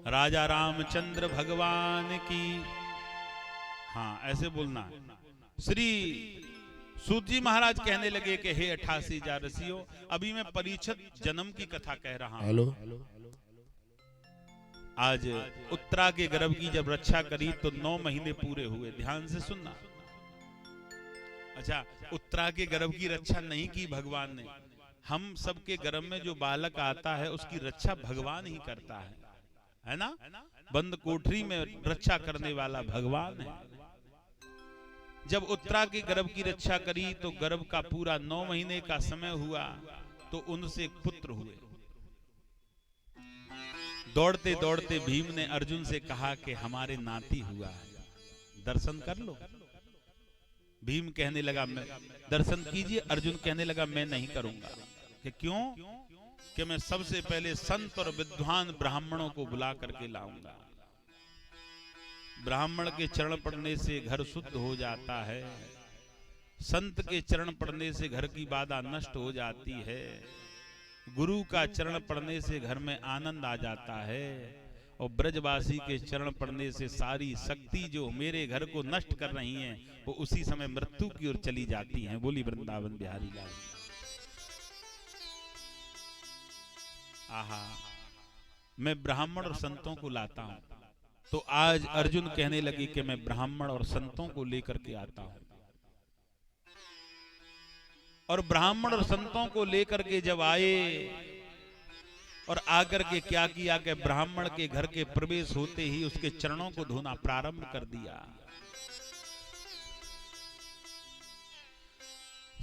राजा रामचंद्र भगवान की। हाँ ऐसे बोलना। श्री सूत जी महाराज कहने लगे कि हे 88,000 ऋषियों, अभी मैं परीक्षित जन्म की कथा कह रहा हूं। हेलो, आज उत्तरा के गर्भ की जब रक्षा करी तो 9 महीने पूरे हुए। ध्यान से सुनना। अच्छा, उत्तरा के गर्भ की रक्षा नहीं की भगवान ने। हम सबके गर्भ में जो बालक आता है उसकी रक्षा भगवान ही करता है ना। बंद कोठरी में रक्षा करने वाला भगवान है। जब उत्तरा के गर्भ की रक्षा करी तो गर्भ का पूरा 9 महीने का समय हुआ तो उनसे एक पुत्र हुए। दौड़ते दौड़ते भीम ने अर्जुन से कहा कि हमारे नाती हुआ है, दर्शन कर लो। भीम कहने लगा मैं दर्शन कीजिए। अर्जुन कहने लगा मैं नहीं करूंगा। कि क्यों? कि मैं सबसे पहले संत और विद्वान ब्राह्मणों को बुला करके लाऊंगा। ब्राह्मण के चरण पड़ने से घर शुद्ध हो जाता है, संत के चरण पड़ने से घर की बाधा नष्ट हो जाती है, गुरु का चरण पड़ने से घर में आनंद आ जाता है, और ब्रजवासी के चरण पड़ने से सारी शक्ति जो मेरे घर को नष्ट कर रही हैं वो उसी समय मृत्यु की ओर चली जाती हैं। बोली वृंदावन बिहारी लाल। आहा, मैं ब्राह्मण और संतों को लाता हूं। तो आज अर्जुन कहने लगे कि मैं ब्राह्मण और संतों को लेकर के आता हूं। और ब्राह्मण और संतों को लेकर के जब आए और आकर के क्या किया कि ब्राह्मण के घर के प्रवेश होते ही उसके चरणों को धोना प्रारंभ कर दिया।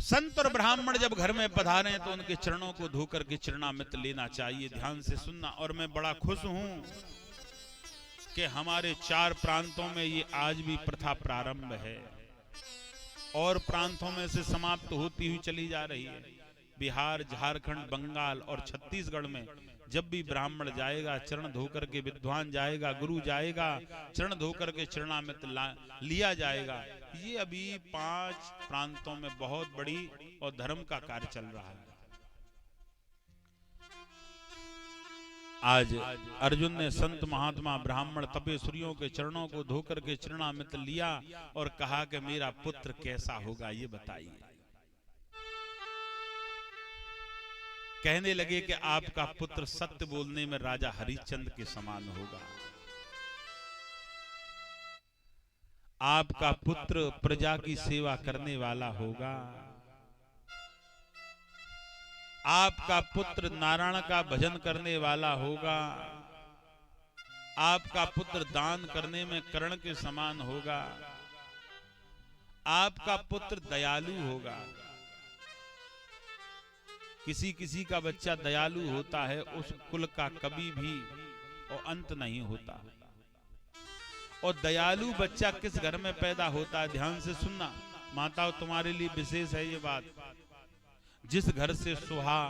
संत और ब्राह्मण जब घर में पधारे तो उनके चरणों को धोकर के चरणामृत लेना चाहिए। ध्यान से सुनना। और मैं बड़ा खुश हूं कि हमारे 4 प्रांतों में ये आज भी प्रथा प्रारंभ है और प्रांतों में से समाप्त होती हुई चली जा रही है। बिहार, झारखंड, बंगाल और छत्तीसगढ़ में जब भी ब्राह्मण जाएगा चरण धोकर के, विद्वान जाएगा, गुरु जाएगा, चरण धोकर के चरणामृत लिया जाएगा। ये अभी 5 प्रांतों में बहुत बड़ी और धर्म का कार्य चल रहा है। आज अर्जुन ने संत महात्मा ब्राह्मण तपेश्वरियों के चरणों को धोकर के चरणामृत लिया और कहा कि मेरा पुत्र कैसा होगा ये बताइए। कहने लगे कि आपका पुत्र सत्य बोलने में राजा हरिश्चंद्र के समान होगा। आपका पुत्र प्रजा की सेवा करने वाला होगा। आपका पुत्र नारायण का भजन करने वाला होगा। आपका पुत्र दान करने में कर्ण के समान होगा। आपका पुत्र दयालु होगा। किसी किसी का बच्चा दयालु होता है, उस कुल का कभी भी और अंत नहीं होता। और दयालु बच्चा किस घर में पैदा होता है? ध्यान से सुनना माताओं, तुम्हारे लिए विशेष है ये बात। जिस घर से सुहा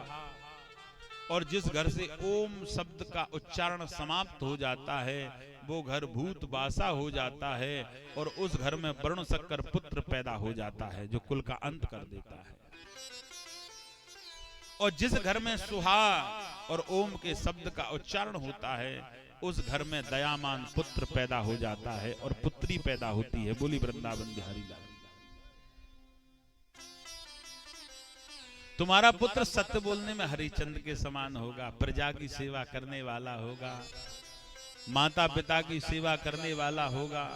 और जिस घर से ओम शब्द का उच्चारण समाप्त हो जाता है वो घर भूत बासा हो जाता है और उस घर में वरुण शक्कर पुत्र पैदा हो जाता है जो कुल का अंत कर देता है। और जिस घर में सुहा और ओम के शब्द का उच्चारण होता है उस घर में दयामान पुत्र पैदा हो जाता है और पुत्री पैदा होती है। बोली वृंदावन बिहारी लाल। तुम्हारा पुत्र सत्य बोलने में हरिश्चंद्र के समान होगा, प्रजा की सेवा करने वाला होगा, माता पिता की सेवा करने वाला होगा।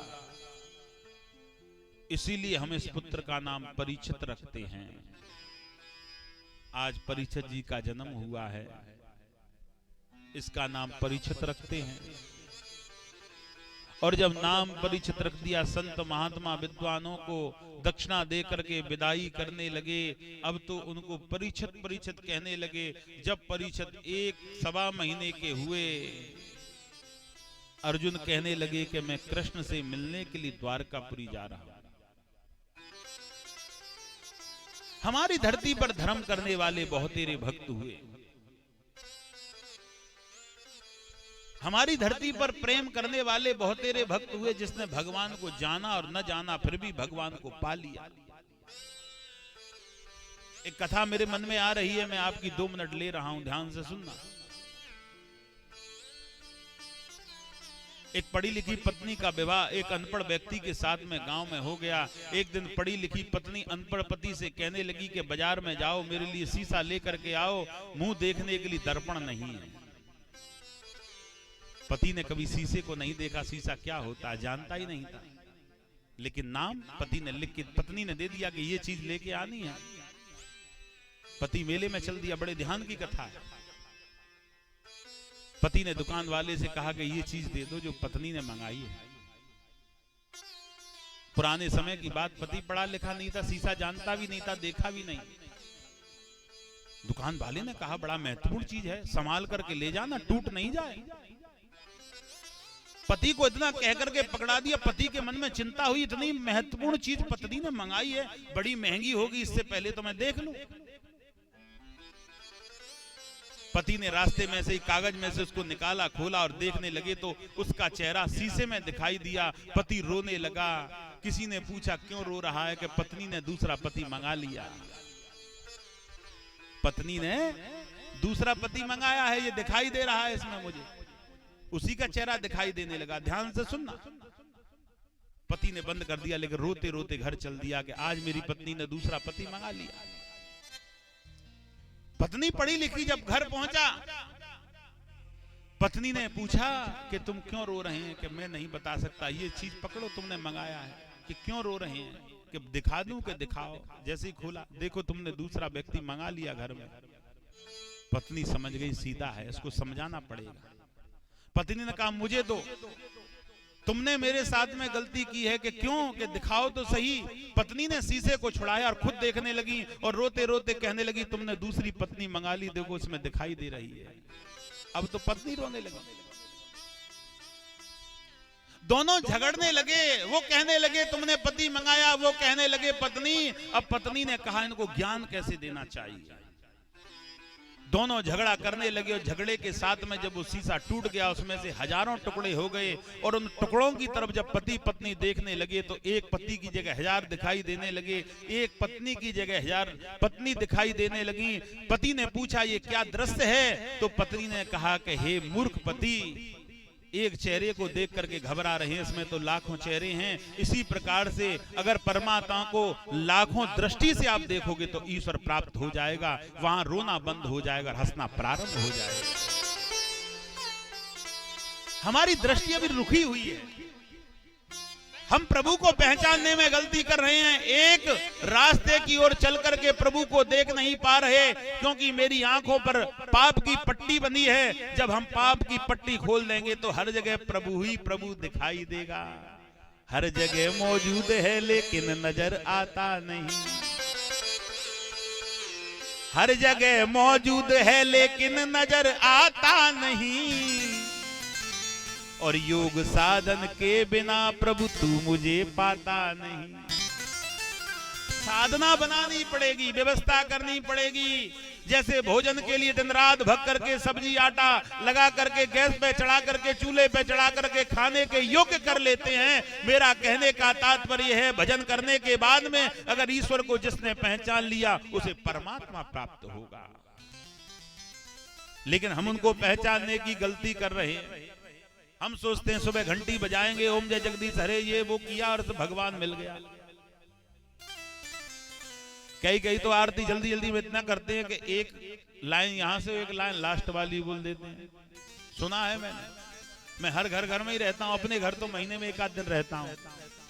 इसीलिए हम इस पुत्र का नाम परीक्षित रखते हैं। आज परीक्षित जी का जन्म हुआ है, इसका नाम परीक्षित रखते हैं। और जब नाम परीक्षित रख दिया, संत महात्मा विद्वानों को दक्षिणा दे करके विदाई करने लगे। अब तो उनको परीक्षित परीक्षित कहने लगे। जब परीक्षित 1-1.25 महीने के हुए, अर्जुन कहने लगे कि मैं कृष्ण से मिलने के लिए द्वारकापुरी जा रहा हूं। हमारी धरती पर धर्म करने वाले बहुतेरे भक्त हुए। हमारी धरती पर प्रेम करने वाले बहुतेरे भक्त हुए। जिसने भगवान को जाना और न जाना फिर भी भगवान को पा लिया। एक कथा मेरे मन में आ रही है, मैं आपकी 2 मिनट ले रहा हूं, ध्यान से सुनना। एक पढ़ी लिखी पत्नी का विवाह एक अनपढ़ व्यक्ति के साथ में गांव में हो गया। एक दिन पढ़ी लिखी पत्नी अनपढ़ पति से कहने लगी कि बाजार में जाओ, मेरे लिए शीशा लेकर के आओ, मुंह देखने के लिए दर्पण नहीं है। पति ने कभी शीशे को नहीं देखा, शीशा क्या होता है जानता ही नहीं था, लेकिन नाम पति ने लिख के पत्नी ने दे दिया कि ये चीज लेके आनी है। पति मेले में चल दिया, बड़े ध्यान की कथा है। पति ने दुकान वाले से कहा कि ये चीज दे दो जो पत्नी ने मंगाई है। पुराने समय की बात, पति पढ़ा लिखा नहीं था, शीशा जानता भी नहीं था, देखा भी नहीं। दुकान वाले ने कहा बड़ा महत्वपूर्ण चीज है, संभाल करके ले जाना, टूट नहीं जाए। पति को इतना कह करके पकड़ा दिया। पति के मन में चिंता हुई, इतनी महत्वपूर्ण चीज पत्नी ने मंगाई है, बड़ी महंगी होगी, इससे पहले तो मैं देख लूं। पति ने रास्ते में से ही कागज में से उसको निकाला, खोला और देखने लगे तो उसका चेहरा शीशे में दिखाई दिया। पति रोने लगा। किसी ने पूछा क्यों रो रहा है, कि पत्नी ने दूसरा पति मंगा लिया। पत्नी ने दूसरा पति मंगाया है, ये दिखाई दे रहा है इसमें मुझे। उसी का चेहरा दिखाई देने लगा। ध्यान से सुनना। पति ने बंद कर दिया, लेकिन रोते रोते घर चल दिया कि आज मेरी पत्नी ने दूसरा पति मंगा लिया। पत्नी पढ़ी लिखी जब घर पहुंचा, पत्नी ने पूछा कि तुम क्यों रो रहे हैं, कि मैं नहीं बता सकता, ये चीज पकड़ो तुमने मंगाया है। कि क्यों रो रहे हैं, कि दिखा दूं कि दिखाओ। जैसे ही खोला, देखो तुमने दूसरा व्यक्ति मंगा लिया घर में। पत्नी समझ गई सीधा है, इसको समझाना पड़ेगा। पत्नी ने कहा मुझे दो, तुमने मेरे साथ में गलती की है। कि क्यों, कि दिखाओ तो सही। पत्नी ने शीशे को छुड़ाया और खुद देखने लगी और रोते रोते कहने लगी तुमने दूसरी पत्नी मंगा ली, देखो इसमें दिखाई दे रही है। अब तो पत्नी रोने लगी, दोनों झगड़ने लगे। वो कहने लगे तुमने पति मंगाया, वो कहने लगे पत्नी। अब पत्नी ने कहा इनको ज्ञान कैसे देना चाहिए। दोनों झगड़ा करने लगे और झगड़े के साथ में जब वो शीशा टूट गया, उसमें से हजारों टुकड़े हो गए। और उन टुकड़ों की तरफ जब पति पत्नी देखने लगे तो एक पति की जगह हजार दिखाई देने लगे, एक पत्नी की जगह हजार पत्नी दिखाई देने लगी। पति ने पूछा ये क्या दृश्य है, तो पत्नी ने कहा कि हे मूर्ख पति, एक चेहरे को देख करके घबरा रहे हैं, इसमें तो लाखों चेहरे हैं। इसी प्रकार से अगर परमात्मा को लाखों दृष्टि से आप देखोगे तो ईश्वर प्राप्त हो जाएगा, वहां रोना बंद हो जाएगा, हंसना प्रारंभ हो जाएगा। हमारी दृष्टि अभी रुकी हुई है, हम प्रभु को पहचानने में गलती कर रहे हैं। एक रास्ते की ओर चल करके प्रभु को देख नहीं पा रहे, क्योंकि मेरी आंखों पर पाप की पट्टी बंधी है। जब हम पाप की पट्टी खोल देंगे तो हर जगह प्रभु ही प्रभु दिखाई देगा। हर जगह मौजूद है लेकिन नजर आता नहीं, हर जगह मौजूद है लेकिन नजर आता नहीं। और योग साधन के बिना प्रभु तू मुझे पाता नहीं। साधना बनानी पड़ेगी, व्यवस्था करनी पड़ेगी। जैसे भोजन के लिए दिन रात भग करके सब्जी आटा लगा करके गैस पे चढ़ा करके चूल्हे पे चढ़ा करके खाने के योग्य कर लेते हैं। मेरा कहने का तात्पर्य है भजन करने के बाद में अगर ईश्वर को जिसने पहचान लिया उसे परमात्मा प्राप्त होगा। लेकिन हम उनको पहचानने की गलती कर रहे हैं। हम सोचते हैं सुबह घंटी बजाएंगे, ओम जय जगदीश हरे, ये वो किया और भगवान मिल गया। कई तो आरती जल्दी जल्दी में इतना करते हैं कि एक लाइन यहां से एक लाइन लास्ट वाली बोल देते हैं। सुना है मैंने, मैं हर घर में ही रहता हूं। अपने घर तो महीने में एक आध दिन रहता हूं,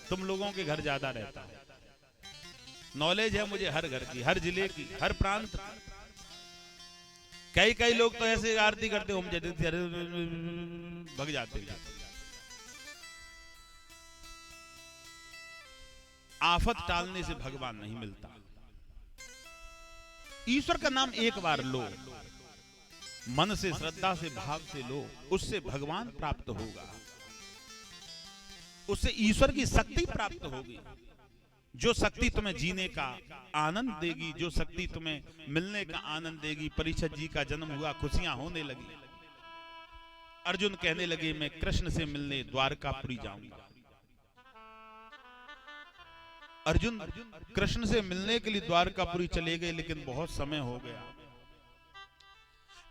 तुम लोगों के घर ज्यादा रहता हूं। नॉलेज है मुझे हर घर की, हर जिले की, हर प्रांत की। कई लोग तो ऐसे आरती करते ओम जय जगदीश भग जाते हैं। आफत टालने से भगवान नहीं मिलता। ईश्वर का नाम एक बार लो, मन से श्रद्धा से भाव से लो, उससे भगवान प्राप्त होगा, उससे ईश्वर की शक्ति प्राप्त होगी। जो शक्ति तुम्हें जीने का आनंद देगी, जो शक्ति तुम्हें मिलने का आनंद देगी। परीक्षित जी का जन्म हुआ, खुशियां होने लगी। अर्जुन कहने लगे मैं कृष्ण से मिलने द्वारकापुरी जाऊंगा। अर्जुन कृष्ण से मिलने के लिए द्वारकापुरी चले गए, लेकिन बहुत समय हो गया।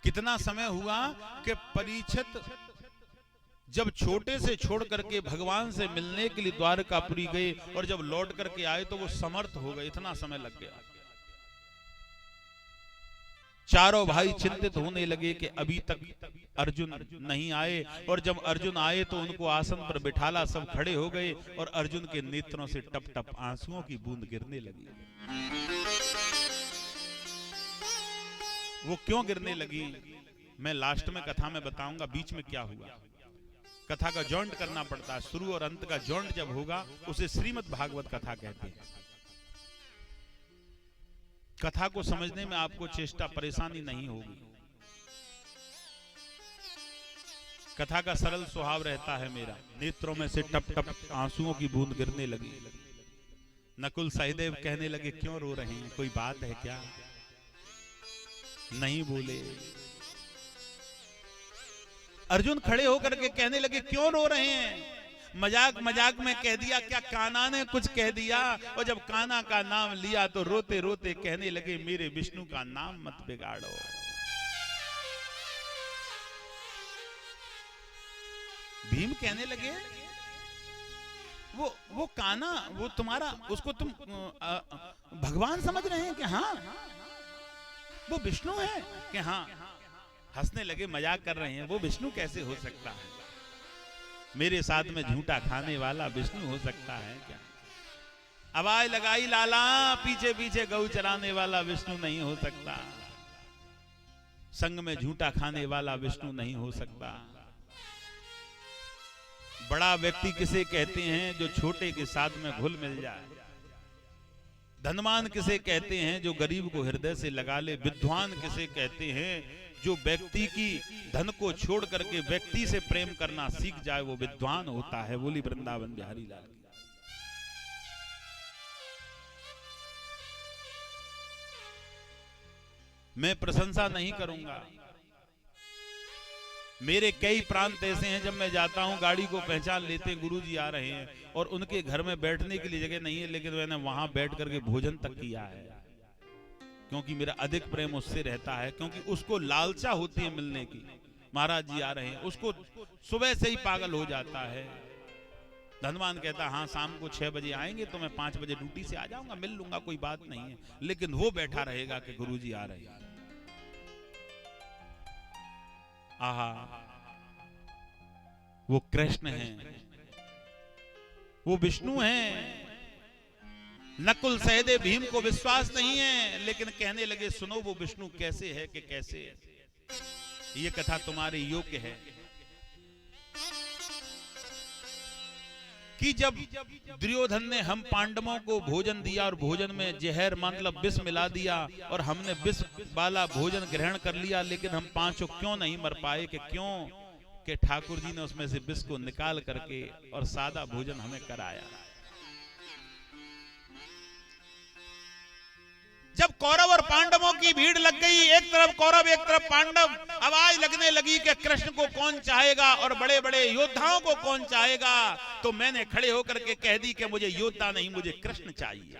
कितना समय हुआ कि परीक्षित जब छोटे से छोड़ करके भगवान से मिलने के लिए द्वारकापुरी गए और जब लौट करके आए तो वो समर्थ हो गए, इतना समय लग गया। चारों भाई चिंतित होने लगे कि अभी तक अर्जुन नहीं आए, और जब अर्जुन आए तो उनको आसन पर बिठाला, सब खड़े हो गए और अर्जुन के नेत्रों से टप टप आंसुओं की बूंद गिरने लगी। वो क्यों गिरने लगी मैं लास्ट में कथा में बताऊंगा, बीच में क्या हुआ। कथा का जॉइंट करना पड़ता है, शुरू और अंत का जॉइंट जब होगा उसे श्रीमद् भागवत कथा कहते हैं। कथा को समझने में आपको चेष्टा परेशानी नहीं होगी। कथा का सरल स्वभाव रहता है मेरा। नेत्रों में से टप टप आंसुओं की बूंद गिरने लगी। नकुल सहदेव कहने लगे क्यों रो रहे हैं, कोई बात है क्या? नहीं बोले। अर्जुन खड़े होकर के कहने लगे क्यों रो रहे हैं? मजाक मजाक में कह दिया क्या कान्हा ने कुछ कह दिया? और जब कान्हा का नाम लिया तो रोते रोते कहने लगे मेरे विष्णु का नाम मत बिगाड़ो। भीम कहने लगे वो कान्हा, वो तुम्हारा, उसको तुम भगवान समझ रहे हैं कि हाँ वो विष्णु है कि हाँ? हंसने लगे, मजाक कर रहे हैं, वो विष्णु कैसे हो सकता है? मेरे साथ में झूठा खाने वाला विष्णु हो सकता है क्या? आवाज लगाई लाला, पीछे पीछे गऊ चराने वाला विष्णु नहीं हो सकता। संग में झूठा खाने वाला विष्णु नहीं हो सकता। बड़ा व्यक्ति किसे कहते हैं? जो छोटे के साथ में घुल मिल जाए। धनवान किसे कहते हैं? जो गरीब को हृदय से लगा ले। विद्वान किसे कहते हैं? जो व्यक्ति की धन को छोड़ करके व्यक्ति से प्रेम करना सीख जाए, वो विद्वान होता है। बोली वृंदावन बिहारी लाल। मैं प्रशंसा नहीं करूंगा। मेरे कई प्रांत ऐसे हैं, जब मैं जाता हूं गाड़ी को पहचान लेते हैं गुरुजी आ रहे हैं, और उनके घर में बैठने के लिए जगह नहीं है, लेकिन मैंने वहां बैठ करके भोजन तक किया है, क्योंकि मेरा अधिक प्रेम उससे रहता है। क्योंकि उसको लालसा होती है मिलने की। महाराज जी आ रहे हैं, उसको सुबह से ही पागल हो जाता है। धनवान कहता हाँ शाम को 6 बजे आएंगे तो मैं 5 बजे ड्यूटी से आ जाऊंगा, मिल लूंगा, कोई बात नहीं है। लेकिन वो बैठा रहेगा कि गुरुजी आ रहे हैं। आहा, वो कृष्ण हैं, वो विष्णु हैं। नकुल सहदेव भीम को विश्वास नहीं है, लेकिन कहने लगे सुनो वो विष्णु कैसे है कि कैसे है? ये कथा तुम्हारे योग्य है कि जब दुर्योधन ने हम पांडवों को भोजन दिया और भोजन में जहर मतलब विष मिला दिया, और हमने विष वाला भोजन ग्रहण कर लिया, लेकिन हम पांचों क्यों नहीं मर पाए? कि क्यों? कि ठाकुर जी ने उसमें से विष को निकाल करके और सादा भोजन हमें कराया। जब कौरव और पांडवों की भीड़ लग गई, एक तरफ कौरव एक तरफ पांडव, आवाज लगने लगी कि कृष्ण को कौन चाहेगा और बड़े बड़े योद्धाओं को कौन चाहेगा? तो मैंने खड़े होकर के कह दी कि मुझे योद्धा नहीं, मुझे कृष्ण चाहिए।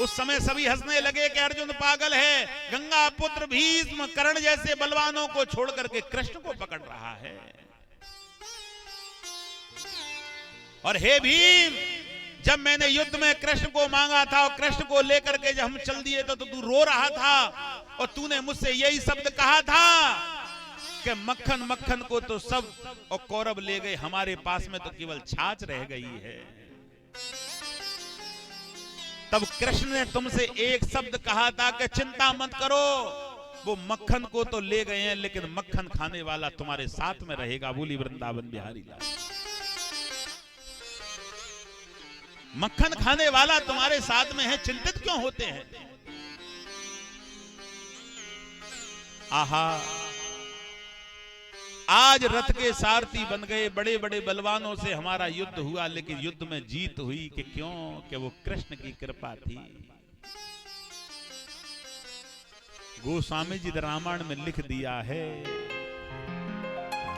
उस समय सभी हंसने लगे कि अर्जुन पागल है, गंगा पुत्र भीष्म कर्ण जैसे बलवानों को छोड़ करके कृष्ण को पकड़ रहा है। और हे भीम, जब मैंने युद्ध में कृष्ण को मांगा था और कृष्ण को लेकर के जब हम चल दिए तो तू रो रहा था, और तूने मुझसे यही शब्द कहा था कि मक्खन मक्खन को तो सब और कौरव ले गए, हमारे पास में तो केवल छाछ रह गई है। तब कृष्ण ने तुमसे एक शब्द कहा था कि चिंता मत करो, वो मक्खन को तो ले गए हैं, लेकिन मक्खन खाने वाला तुम्हारे साथ में रहेगा। बोली वृंदावन बिहारी लाल। मक्खन खाने वाला तुम्हारे साथ में है, चिंतित क्यों होते हैं? आहा, आज रथ के सारथी बन गए, बड़े बड़े बलवानों से हमारा युद्ध हुआ, लेकिन युद्ध में जीत हुई कि क्यों? कि वो कृष्ण की कृपा थी। गोस्वामी जी रामायण में लिख दिया है,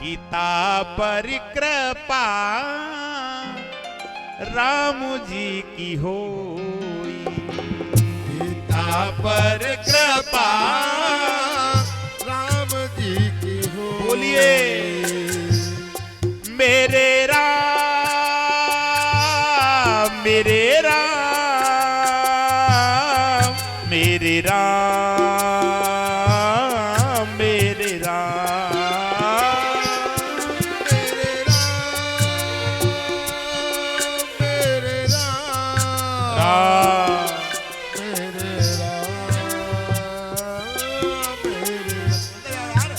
गीता पर कृपा राम जी की होई, गीता पर कृपा राम जी की हो। बोलिए मेरे राम मेरे राम मेरे राम मेरे राम मेरे राम मेरे राम राम मेरे राम मेरे यार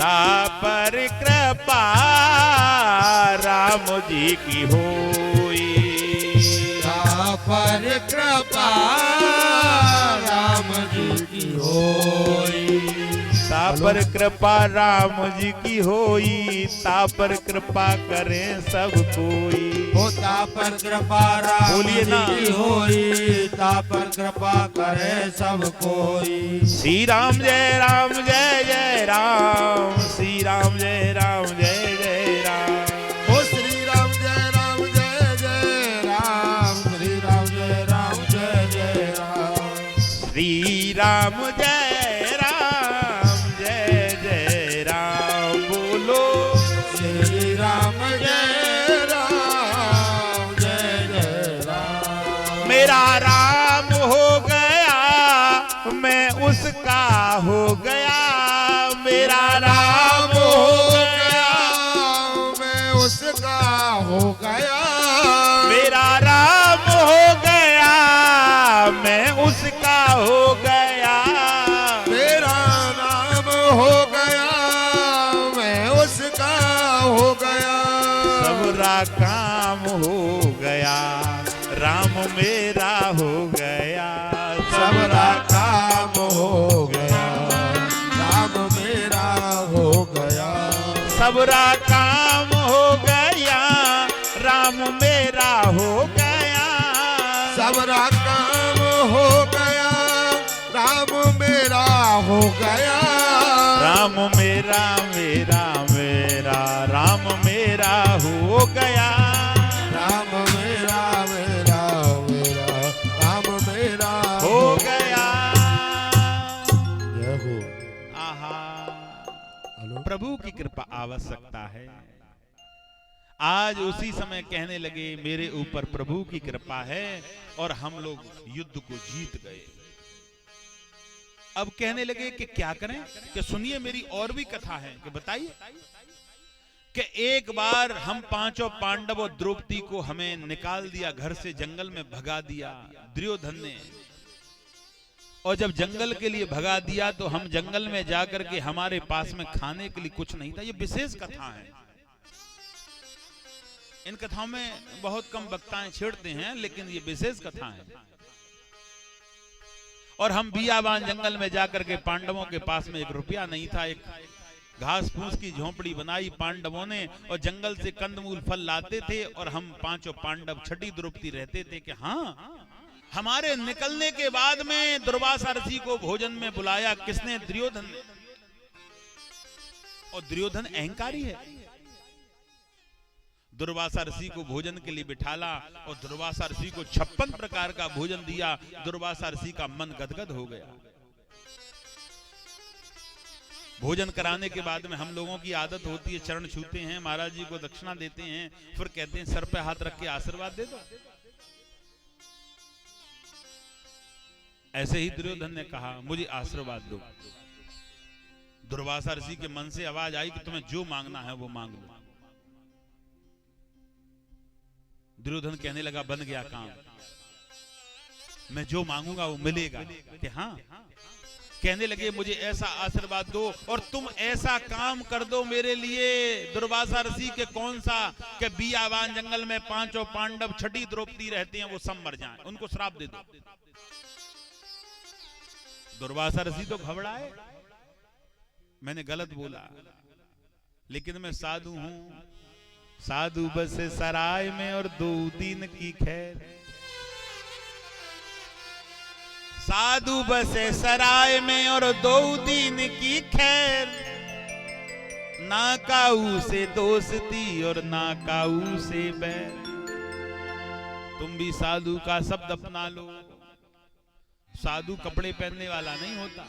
तापर कृपा राम जी की होई पर कृपा राम जी की होई तापर कृपा राम जी की होई तापर कृपा करें सब कोई होता पर कृपा राम बोलिए जी ना। की होई ता पर कृपा करे सब कोई श्री राम जय राम जय जय राम श्री राम जय राम जय जय राम ओ श्री राम जय राम जय जय राम श्री राम जय राम जय जय राम श्री राम जय राम जय जय राम बोलो श्री राम जय राम जय जय राम मेरा राम हो गया मैं उसका हो गया मेरा राम हो गया मैं उसका हो गया मेरा राम हो गया मैं उसका हो गया मेरा नाम हो गया मैं उसका हो गया सबरा काम हो गया राम मेरा हो गया सबरा काम हो गया राम मेरा हो गया सबरा काम हो गया राम मेरा हो गया सबरा काम हो गया राम मेरा हो गया राम मेरा मेरा मेरा राम मेरा हो गया राम मेरा मेरा मेरा राम मेरा हो गया जय हो आहा हेलो प्रभु की कृपा आवश्यकता है आज उसी समय कहने लगे मेरे ऊपर प्रभु की कृपा है और हम लोग युद्ध को जीत गए अब कहने लगे कि क्या करें कि सुनिए मेरी और भी कथा है कि बताइए कि एक बार हम पांचों पांडव और द्रौपदी को हमें निकाल दिया घर से जंगल में भगा दिया दुर्योधन ने और जब जंगल के लिए भगा दिया तो हम जंगल में जाकर के हमारे पास में खाने के लिए कुछ नहीं था ये विशेष कथा है इन कथाओं में बहुत कम वक्ताएं छेड़ते हैं लेकिन ये विशेष कथा है और हम बियाबान जंगल में जाकर के पांडवों के पास में एक रुपया नहीं था एक घास फूस की झोंपड़ी बनाई पांडवों ने और जंगल से कंदमूल फल लाते थे और हम पांचों पांडव छठी द्रौपदी रहते थे कि हाँ हमारे निकलने के बाद में दुर्वासा ऋषि को भोजन में बुलाया किसने दुर्योधन ने और दुर्योधन अहंकारी है दुर्वासा ऋषि को भोजन के लिए बिठाला और दुर्वासा ऋषि को 56 प्रकार का भोजन दिया दुर्वासा ऋषि का मन गदगद हो गया भोजन कराने के बाद में हम लोगों की आदत होती है चरण छूते हैं महाराज जी को दक्षिणा देते हैं फिर कहते हैं सर पे हाथ रख के आशीर्वाद दे दो ऐसे ही दुर्योधन ने कहा मुझे आशीर्वाद दो दुर्वासा ऋषि के मन से आवाज आई कि तुम्हें जो मांगना है वो मांग लो दुर्योधन कहने लगा बन गया काम मैं जो मांगूंगा वो मिलेगा कि हाँ कहने लगे मुझे ऐसा आशीर्वाद दो और तुम ऐसा काम कर दो मेरे लिए दुर्वासा ऋषि के कौन सा कि बियाबान जंगल में पांचों पांडव छठी द्रौपदी रहते हैं वो सब मर जाएं उनको श्राप दे दो दुर्वासा ऋषि तो घबराए मैंने गलत बोला लेकिन मैं साधु हूं साधु बस सराय में और 2 दिन की खैर साधु बसे सराय में और 2 दिन की खैर ना काऊ से दोस्ती और ना काऊ से बैर तुम भी साधु का शब्द अपना लो साधु कपड़े पहनने वाला नहीं होता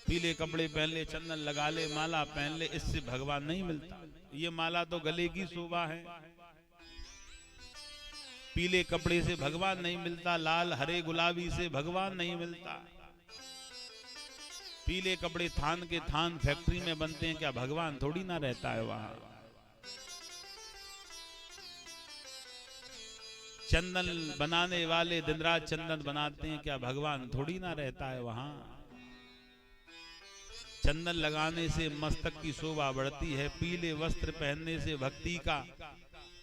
पीले कपड़े पहन ले, चंदन लगा ले, माला पहन ले, इससे भगवान नहीं मिलता। ये माला तो गले की शोभा है, पीले कपड़े से भगवान नहीं मिलता, लाल हरे गुलाबी से भगवान नहीं मिलता। पीले कपड़े थान के थान फैक्ट्री में बनते हैं, क्या भगवान थोड़ी ना रहता है वहां। चंदन बनाने वाले दिन रात चंदन बनाते हैं, क्या भगवान थोड़ी ना रहता है वहां। चंदन लगाने से मस्तक की शोभा बढ़ती है, पीले वस्त्र पहनने से भक्ति का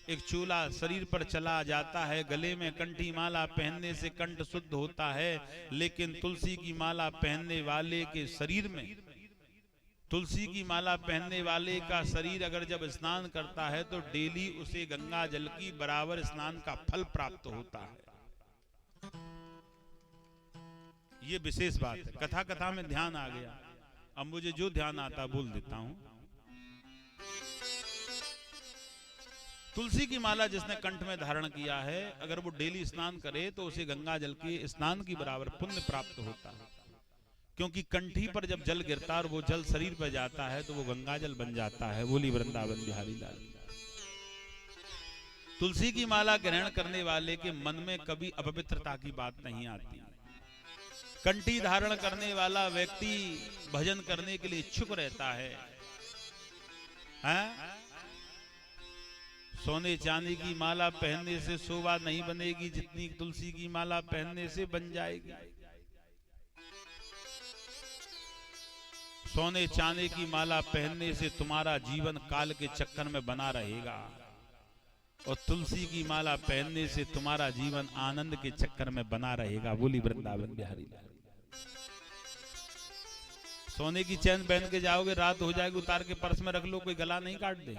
एक चूल्हा शरीर पर चला जाता है, गले में कंठी माला पहनने से कंठ शुद्ध होता है। लेकिन तुलसी की माला पहनने वाले के शरीर में, तुलसी की माला पहनने वाले का शरीर अगर जब स्नान करता है तो डेली उसे गंगा जल की बराबर स्नान का फल प्राप्त होता है। ये विशेष बात है। कथा कथा में ध्यान आ गया, अब मुझे जो ध्यान आता बोल देता हूं। तुलसी की माला जिसने कंठ में धारण किया है, अगर वो डेली स्नान करे तो उसे गंगा जल के स्नान की बराबर पुण्य प्राप्त होता है। क्योंकि कंठी पर जब जल गिरता और वो जल शरीर पर जाता है तो वो गंगा जल बन जाता है। बोली वृंदावन बिहारी लाल। तुलसी की माला ग्रहण करने वाले के मन में कभी अपवित्रता की बात नहीं आती। कंठी धारण करने वाला व्यक्ति भजन करने के लिए इच्छुक रहता है। सोने चांदी की माला पहनने से शोभा नहीं बनेगी, जितनी तुलसी की माला पहनने से बन जाएगी। सोने चांदी की माला पहनने से तुम्हारा जीवन काल के चक्कर में बना रहेगा, और तुलसी की माला पहनने से तुम्हारा जीवन आनंद के चक्कर में बना रहेगा। बोली वृंदावन बिहारी लाल। सोने की चैन पहन के जाओगे, रात हो जाएगी, उतार के पर्स में रख लो, कोई गला नहीं काट दे,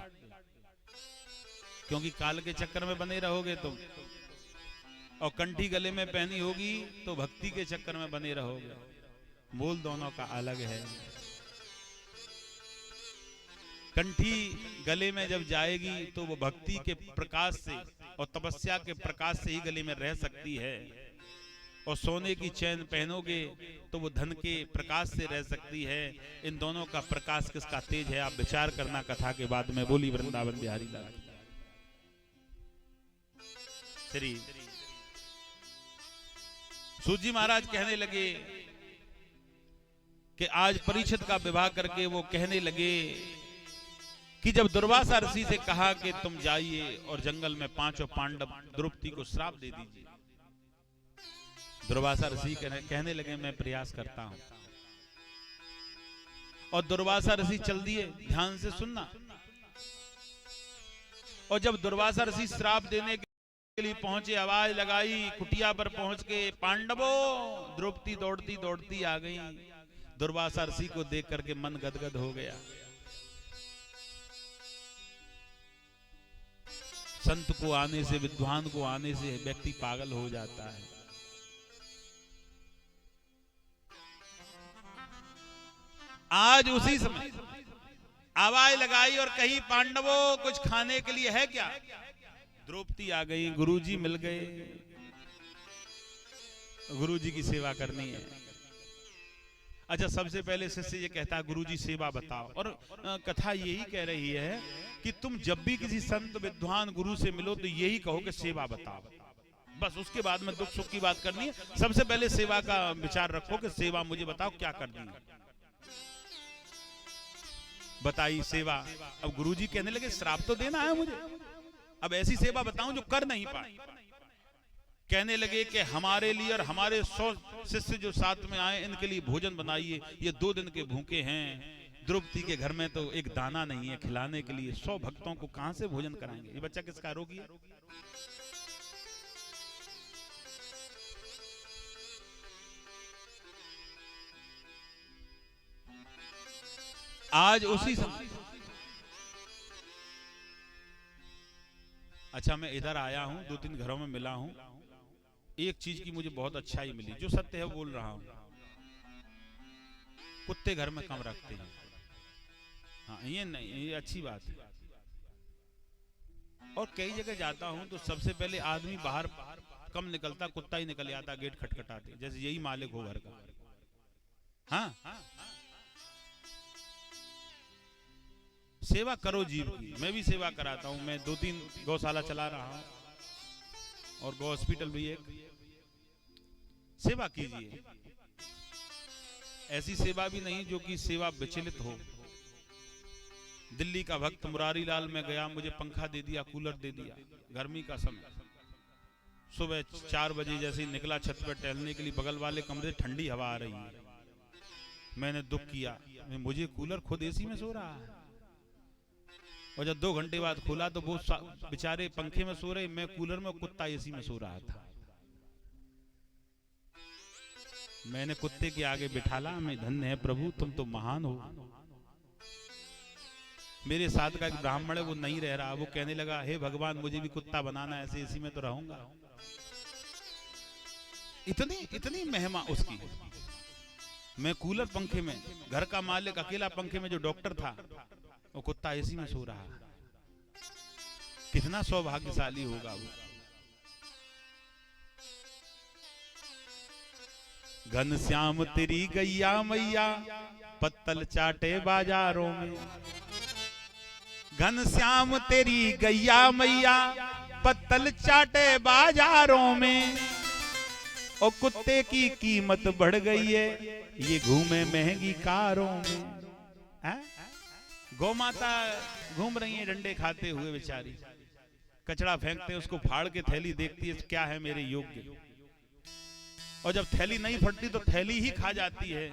क्योंकि काल के चक्कर में बने रहोगे तुम। और कंठी गले में पहनी होगी तो भक्ति के चक्कर में बने रहोगे। मूल दोनों का अलग है। कंठी गले में जब जाएगी तो वो भक्ति के प्रकाश से और तपस्या के प्रकाश से ही गले में रह सकती है, और सोने की चैन पहनोगे तो वो धन के प्रकाश से रह सकती है। इन दोनों का प्रकाश किसका तेज है, आप विचार करना कथा के बाद में। बोली वृंदावन बिहारी लाल। श्री सूजी महाराज कहने लगे कि आज परीक्षित का विवाह करके वो कहने लगे कि जब दुर्वासा ऋषि से कहा कि तुम जाइए और जंगल में पांचों पांडव द्रौपदी को श्राप दे दीजिए, दुर्वासा ऋषि कहने लगे मैं प्रयास करता हूं। और दुर्वासा ऋषि चल दिए। ध्यान से सुनना। और जब दुर्वासा ऋषि श्राप देने के लिए पहुंचे, आवाज लगाई, कुटिया पर पहुंच के पांडवों, द्रौपदी दौड़ती दौड़ती आ गई। दुर्वासा ऋषि को देख करके मन गदगद हो गया। संत को आने से, विद्वान को आने से व्यक्ति पागल हो जाता है। आज उसी समय आवाज लगाई और कही पांडवों कुछ खाने के लिए है क्या। द्रौपदी आ गई, गुरुजी मिल गए, गुरुजी की सेवा करनी है। अच्छा, सबसे पहले शिष्य ये कहता है गुरुजी सेवा बताओ। और कथा यही कह रही है कि तुम जब भी किसी संत विद्वान गुरु से मिलो तो यही कहो कि सेवा बताओ। बस उसके बाद में दुख सुख की बात करनी है, सबसे पहले सेवा का विचार रखो कि सेवा मुझे बताओ क्या करनी है। बताई सेवा। अब गुरुजी कहने लगे श्राप तो देना है मुझे, अब ऐसी सेवा बताऊं जो कर नहीं पाए। कहने लगे कि हमारे लिए और हमारे 100 शिष्य जो साथ में आए इनके लिए भोजन बनाइए, ये 2 दिन के भूखे हैं। द्रौपदी के घर में तो एक दाना नहीं है खिलाने के लिए, 100 भक्तों को कहां से भोजन कराएंगे। ये बच्चा किसका रोगी है। आज उसी समय, अच्छा मैं इधर आया हूं, 2-3 घरों में मिला हूं, एक चीज की मुझे बहुत अच्छाई मिली, जो सत्य है बोल रहा हूं। कुत्ते घर में कम रखते हैं। हाँ, ये नहीं, ये अच्छी बात है। और कई जगह जाता हूं तो सबसे पहले आदमी बाहर कम निकलता, कुत्ता ही निकल आता गेट खटखटाते, जैसे यही मालिक हो घर का। हाँ, सेवा करो जीव की। मैं भी सेवा कराता हूं, मैं 2-3 गौशाला चला रहा हूं और गौ हॉस्पिटल भी एक। सेवा कीजिए, ऐसी सेवा भी नहीं जो कि सेवा विचलित हो। दिल्ली का भक्त मुरारी लाल में गया, मुझे पंखा दे दिया, कूलर दे दिया, गर्मी का समय, सुबह 4 बजे जैसे ही निकला छत पर टहलने के लिए, बगल वाले कमरे से ठंडी हवा आ रही है। मैंने दुख किया, मुझे कूलर खुद एसी में सो रहा है, और जब 2 घंटे बाद खोला तो वो बेचारे पंखे में सो रहे, मैं कूलर में, कुत्ता एसी में सो रहा था। मैंने कुत्ते के आगे बिठाला, मैं धन्य है प्रभु, तुम तो महान हो। मेरे साथ का एक ब्राह्मण है, वो नहीं रह रहा, वो कहने लगा, हे भगवान मुझे भी कुत्ता बनाना, ऐसे एसी में तो रहूंगा। इतनी महिमा उसकी। मैं कूलर पंखे में, घर का मालिक अकेला पंखे में, जो डॉक्टर था वो कुत्ता एसी में सो रहा। कितना सौभाग्यशाली होगा वो। घनश्याम तेरी गैया मैया पत्तल चाटे बाजारों में। घनश्याम तेरी गैया मैया पत्तल चाटे बाजारों में। और कुत्ते की कीमत बढ़ गई है, ये घूमे महंगी कारों में। गौ माता घूम रही है डंडे खाते हुए बेचारी, कचरा फेंकते, उसको फाड़ के थैली देखती है, क्या है मेरे योग्य। और जब थैली नहीं फटती तो थैली ही खा जाती है।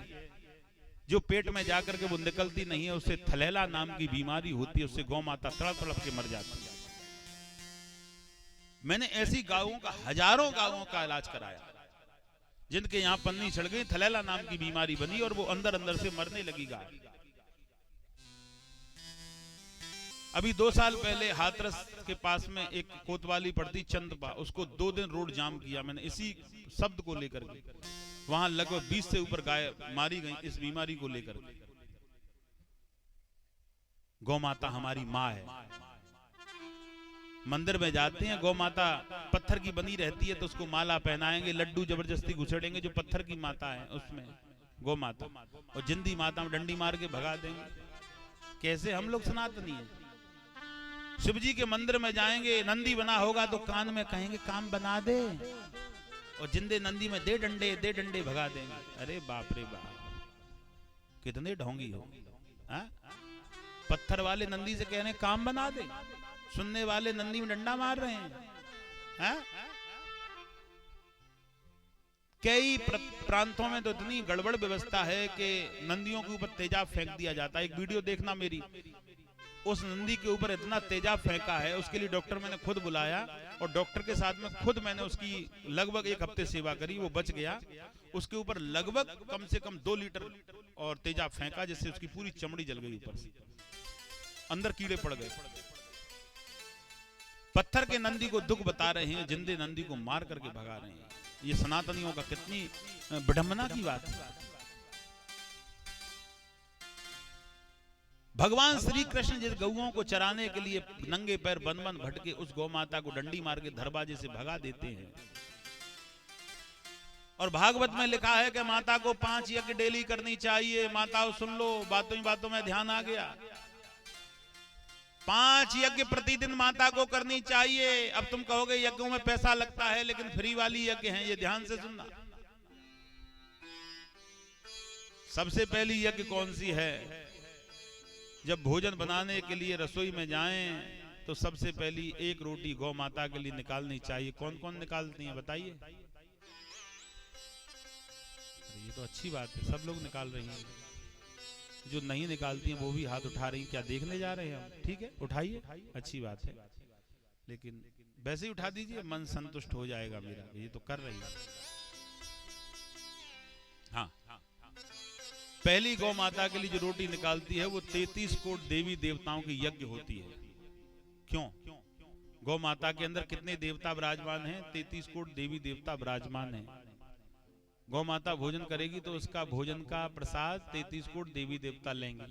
जो पेट में जाकर के वो निकलती नहीं है, उससे थलैला नाम की बीमारी होती है, उससे गौ माता तड़प तड़प के मर जाती है। मैंने ऐसी गायों का, हजारों गायों का इलाज कराया जिनके यहाँ पन्नी चढ़ गई, थलैला नाम की बीमारी बनी और वो अंदर अंदर से मरने लगी गाय। अभी 2 साल पहले हाथरस के पास में एक कोतवाली पड़ती चंदपा, उसको 2 दिन रोड जाम किया मैंने इसी शब्द को लेकर के। वहां लगभग 20 से ऊपर गाय मारी गई इस बीमारी को लेकर के। गौ माता हमारी माँ है। मंदिर में जाते हैं, गौ माता पत्थर की बनी रहती है तो उसको माला पहनाएंगे, लड्डू जबरदस्ती घुसेड़ेंगे, जो पत्थर की माता है उसमें गौ माता, और जिंदी माता में डंडी मार के भगा देंगे। कैसे हम लोग सनातनी है। शिव जी के मंदिर में जाएंगे, नंदी बना होगा तो कान में कहेंगे काम बना दे, और जिंदे नंदी में दे डंडे भगा देंगे। अरे बाप रे बाप, कितने ढोंगी हो। पत्थर वाले नंदी से कह रहे काम बना दे, सुनने वाले नंदी में डंडा मार रहे हैं। कई प्रांतों में तो इतनी गड़बड़ व्यवस्था है कि नंदियों के ऊपर तेजाब फेंक दिया जाता है। एक वीडियो देखना मेरी, उस नंदी के ऊपर इतना तेजाब फेंका है, उसके लिए डॉक्टर मैंने खुद बुलाया, और डॉक्टर के साथ में खुद मैंने उसकी लगभग 1 हफ्ते सेवा करी, वो बच गया। उसके ऊपर लगभग कम से कम 2 लीटर और तेजाब फेंका, जिससे उसकी पूरी चमड़ी जल गई, ऊपर से अंदर कीड़े पड़ गए। पत्थर के नंदी को दुख बता रहे हैं, जिंदे नंदी को मार करके भगा रहे हैं। ये सनातनियों का कितनी विडंबना की बात है। भगवान श्री कृष्ण जिस गौओं को चराने के लिए नंगे पैर बन बन भटके, उस गौ माता को डंडी मार के दरवाजे से भगा देते हैं। और भागवत में लिखा है कि माता को 5 यज्ञ डेली करनी चाहिए। माताओं सुन लो, बातों ही बातों में ध्यान आ गया। 5 यज्ञ प्रतिदिन माता को करनी चाहिए। अब तुम कहोगे यज्ञों में पैसा लगता है, लेकिन फ्री वाली यज्ञ हैं, ये ध्यान से सुनना। सबसे पहली यज्ञ कौन सी है? जब भोजन बनाने के लिए रसोई में जाएं तो सबसे पहली 1 रोटी गौ माता के लिए निकालनी चाहिए। कौन कौन निकालती हैं बताइए? ये तो अच्छी बात है, सब लोग निकाल रही हैं। जो नहीं निकालती हैं वो भी हाथ उठा रही हैं। क्या देखने जा रहे हैं हम? ठीक है, उठाइए, अच्छी बात है, लेकिन वैसे ही उठा दीजिए, मन संतुष्ट हो जाएगा मेरा। ये तो कर रही है। हाँ, पहली गौ माता के लिए जो रोटी निकालती है वो 33 कोट देवी देवताओं की यज्ञ होती है। क्यों? गौ माता के अंदर कितने देवता विराजमान हैं? 33 कोट देवी देवता विराजमान हैं। गौ माता भोजन करेगी तो उसका भोजन का प्रसाद 33 कोट देवी देवता लेंगे।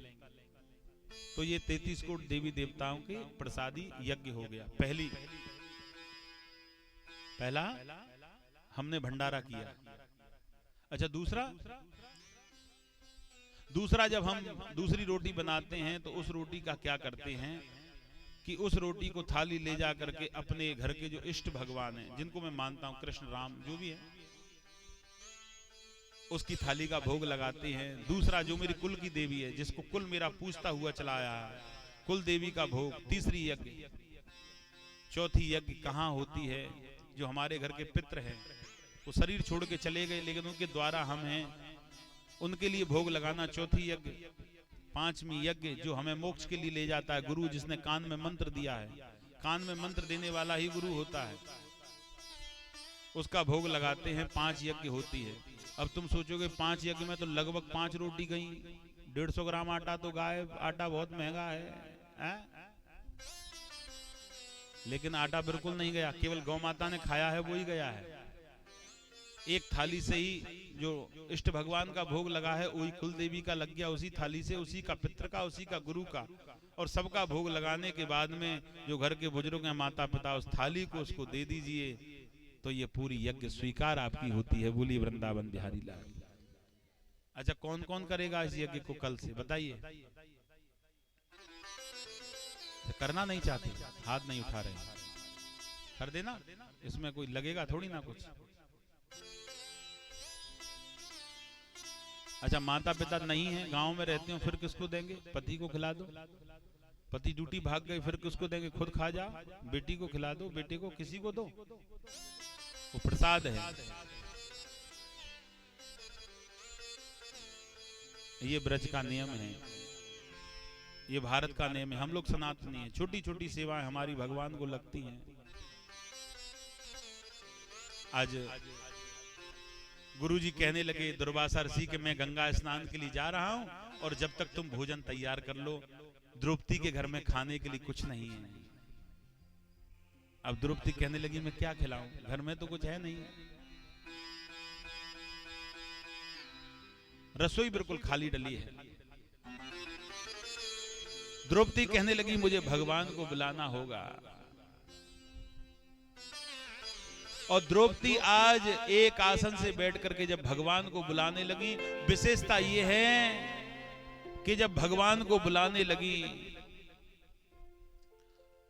तो ये 33 कोट देवी देवताओं के प्रसादी यज्ञ हो गया। पहला हमने भंडारा किया। अच्छा, दूसरा, जब हम दूसरी रोटी बनाते हैं तो उस रोटी का क्या करते हैं कि उस रोटी को थाली ले जा करके अपने घर के जो इष्ट भगवान हैं, जिनको मैं मानता हूं, कृष्ण राम जो भी है, उसकी थाली का भोग लगाते हैं। दूसरा, जो मेरी कुल की देवी है, जिसको कुल मेरा पूछता हुआ चला आया है, कुल देवी का भोग। तीसरी यज्ञ, चौथी यज्ञ कहाँ होती है? जो हमारे घर के पितृ हैं, वो शरीर छोड़ के चले गए, लेकिन उनके द्वारा हम हैं, उनके लिए भोग लगाना चौथी यज्ञ। पांचवी यज्ञ जो हमें मोक्ष के लिए ले जाता है, गुरु जिसने कान में मंत्र दिया है, कान में मंत्र देने वाला ही गुरु होता है, उसका भोग लगाते हैं। 5 यज्ञ होती है। अब तुम सोचोगे 5 यज्ञ में तो लगभग 5 रोटी गई, 150 ग्राम आटा तो गायब। आटा बहुत महंगा है? लेकिन आटा बिल्कुल नहीं गया, केवल गौ माता ने खाया है, वो ही गया है। एक थाली से ही जो इष्ट भगवान का भोग लगा है, वही कुल देवी का लग गया, उसी थाली से, उसी का पितृ का, उसी का गुरु का, और सबका भोग लगाने के बाद में जो घर के बुजुर्ग हैं, माता पिता, उस थाली को उसको दे दीजिए, तो ये पूरी यज्ञ स्वीकार आपकी होती है। बोली वृंदावन बिहारी लाल। अच्छा, कौन कौन करेगा इस यज्ञ को कल से, बताइए? करना नहीं चाहते, हाथ नहीं उठा रहे, कर देना, इसमें कोई लगेगा थोड़ी ना कुछ। अच्छा, माता पिता नहीं है, गांव में रहते हो, फिर किसको देंगे? पति को खिला दो। पति ड्यूटी भाग गए, फिर किसको देंगे? खुद खा जा। बेटी को खिला दो, बेटे को, किसी को दो, वो प्रसाद है। ये ब्रज का नियम है, ये भारत का नियम है। हम लोग सनातनी हैं, छोटी छोटी सेवाएं हमारी भगवान को लगती हैं। आज गुरुजी कहने लगे दुर्वासा ऋषि के मैं गंगा स्नान के लिए जा रहा हूं, और जब तक तुम भोजन तैयार कर लो, द्रौपदी के घर में खाने के लिए कुछ नहीं है। अब द्रौपदी कहने लगी मैं क्या खिलाऊं, घर में तो कुछ है नहीं, रसोई बिल्कुल खाली डली है। द्रौपदी कहने लगी मुझे भगवान को बुलाना होगा। और द्रौपदी आज एक आसन से बैठ करके जब भगवान को बुलाने लगी, विशेषता ये है कि जब भगवान को बुलाने लगी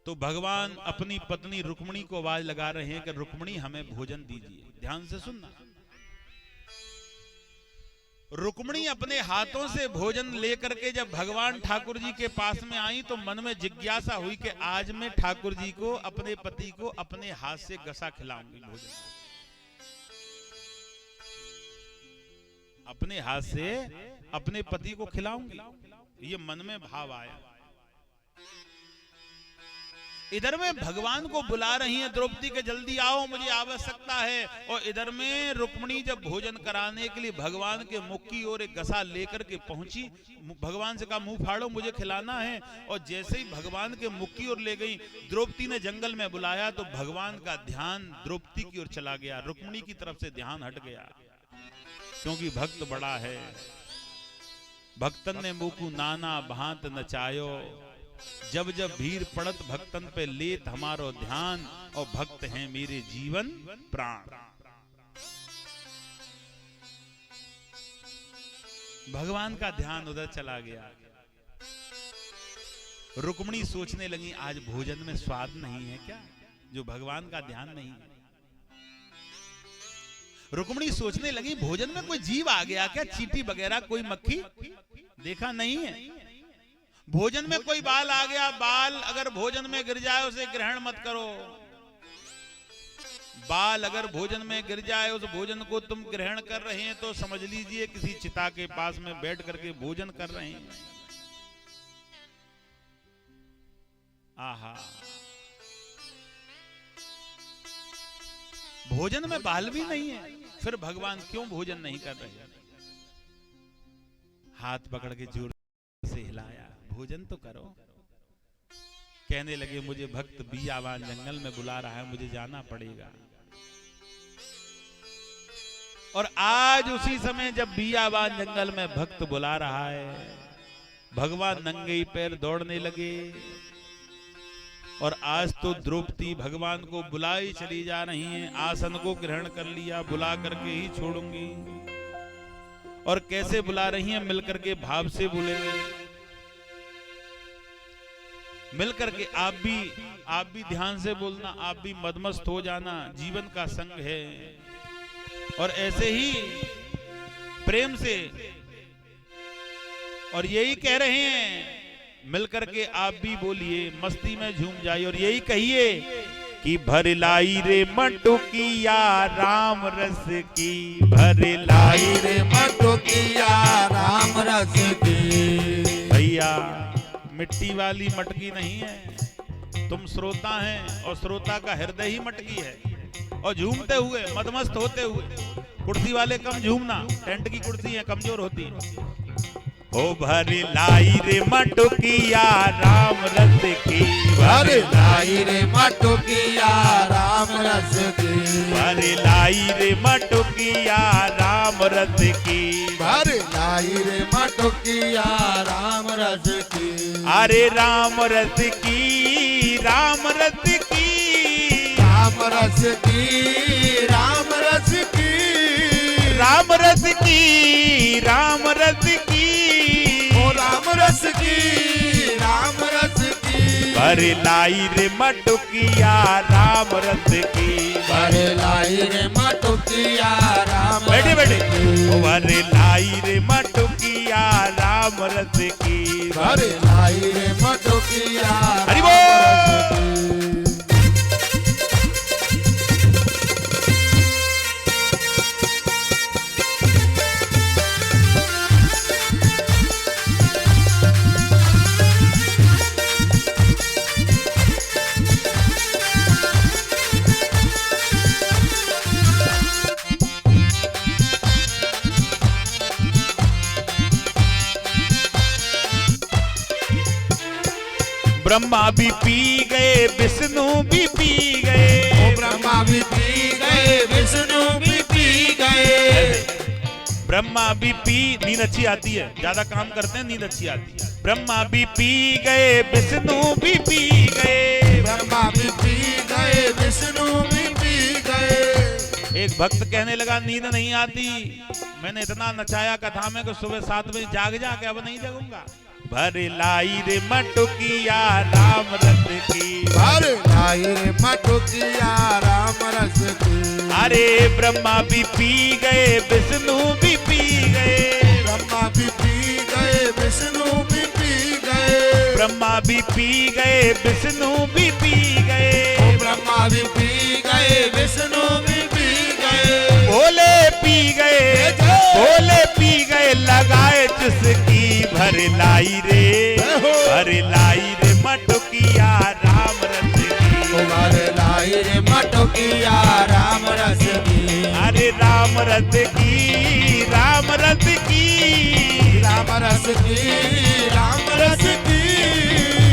तो भगवान अपनी पत्नी रुक्मिणी को आवाज लगा रहे हैं कि रुक्मिणी हमें भोजन दीजिए। ध्यान से सुनना, रुक्मिणी अपने हाथों से भोजन लेकर के जब भगवान ठाकुर जी के पास में आई तो मन में जिज्ञासा हुई कि आज मैं ठाकुर जी को, अपने पति को अपने हाथ से गसा खिलाऊंगी भोजन, अपने हाथ से अपने पति को खिलाऊंगी, ये मन में भाव आया। इधर में भगवान को बुला रही हैं द्रौपदी के जल्दी आओ मुझे आवश्यकता है, और इधर में रुक्मिणी जब भोजन कराने के लिए भगवान के मुख की ओर एक गसा लेकर के पहुंची, भगवान से कहा मुंह फाड़ो मुझे खिलाना है, और जैसे ही भगवान के मुख की ओर ले गई, द्रौपदी ने जंगल में बुलाया तो भगवान का ध्यान द्रौपदी की ओर चला गया, रुक्मिणी की तरफ से ध्यान हट गया, क्योंकि भक्त बड़ा है। भक्तन ने मुकु नाना भांत नचायो, जब जब भीड़ पड़त भक्तन पे लेत हमारो ध्यान, और भक्त हैं मेरे जीवन प्राण। भगवान का ध्यान उधर चला गया। रुक्मिणी सोचने लगी आज भोजन में स्वाद नहीं है क्या, जो भगवान का ध्यान नहीं है। रुक्मिणी सोचने लगी भोजन में कोई जीव आ गया क्या, चींटी वगैरह कोई मक्खी देखा नहीं है। भोजन में कोई बाल आ गया, बाल अगर भोजन में गिर जाए उसे ग्रहण मत करो। बाल अगर भोजन में गिर जाए, उस भोजन को तुम ग्रहण कर रहे हैं तो समझ लीजिए किसी चिता के पास में बैठ करके भोजन कर रहे हैं। आहा, भोजन में बाल भी नहीं है, फिर भगवान क्यों भोजन नहीं कर रहे? हाथ पकड़ के जोर से हिलाया, भोजन तो करो। कहने लगे मुझे भक्त बियावान जंगल में बुला रहा है, मुझे जाना पड़ेगा। और आज उसी समय जब बियावान जंगल में भक्त बुला रहा है, भगवान नंगे पैर दौड़ने लगे। और आज तो द्रौपदी भगवान को बुलाई चली जा रही हैं, आसन को ग्रहण कर लिया, बुला करके ही छोड़ूंगी। और कैसे बुला रही हैं, मिलकर के भाव से बोलेंगे, मिलकर के आप भी ध्यान से बोलना, आप भी मदमस्त हो जाना, जीवन का संग है। और ऐसे ही प्रेम से, और यही कह रहे हैं, मिलकर के आप भी बोलिए, मस्ती में झूम जाइए और यही कहिए कि भर लाई रे मटुकिया राम रस की, भर लाई रे मटुकिया राम रस की। भैया मिट्टी वाली मटकी नहीं है, तुम श्रोता हैं और श्रोता का हृदय ही मटकी है। और झूमते हुए, मदमस्त होते हुए, कुर्सी वाले कम झूमना, टेंट की कुर्सी है कमजोर होती है। ओ भर लाई रे मटुकिया राम रस की, भर लाई रे मटुकिया राम रस की, भर लाई रे मटुकिया राम रस की, भर लाई रे मटुकिया राम रस की। अरे राम रस की, राम रस की, राम रस की, राम रस की, राम रस की, राम रस की, ओ राम रस की, राम रस की। भर लाई रे मटुकिया राम रस की, भर लाई रे मटुकिया राम बैठे बैठे, रस की। ओ भर लाई रे मटुकिया राम रस की, भर लाई रे मटुकिया हरि राम रस बोल। की। ब्रह्मा भी पी गए, विष्णु भी पी गए, ओ ब्रह्मा भी पी गए, विष्णु भी पी गए। ब्रह्मा भी पी, नींद अच्छी आती है, ज्यादा काम करते हैं नींद अच्छी आती है। ब्रह्मा भी पी गए, विष्णु भी पी गए, ब्रह्मा भी पी गए, विष्णु भी पी गए। एक भक्त कहने लगा नींद नहीं आती, मैंने इतना नचाया कथा में कि सुबह 7 बजे जाग के अब नहीं जगूंगा। भर लाई रे मटुकिया राम रस की, भर लाई रे मटुकिया राम रस की। अरे ब्रह्मा भी पी गए, विष्णु भी पी गए, ब्रह्मा भी पी गए, विष्णु भी पी गए। ब्रह्मा भी पी गए, विष्णु भी पी गए, ओ ब्रह्मा भी पी गए, विष्णु भी पी गए। भोले पी गए, भोले पी गए, लगाए चुस्की। भर लाई रे, भर लाई रे मटुकिया राम रस की, भर लाई रे मटुकिया राम रस की। अरे राम रस की, राम रस की, राम रस की, राम रस की,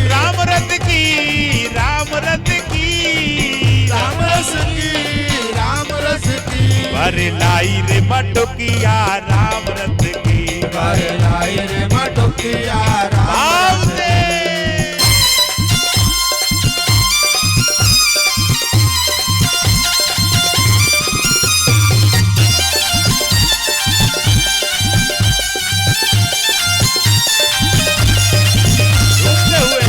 राम रस की, राम रस की, राम रस की, राम रस की। भर लाई रे मटुकिया राम रस की, भर लाई रे मटुकिया राम भाव रस से। झूमते हुए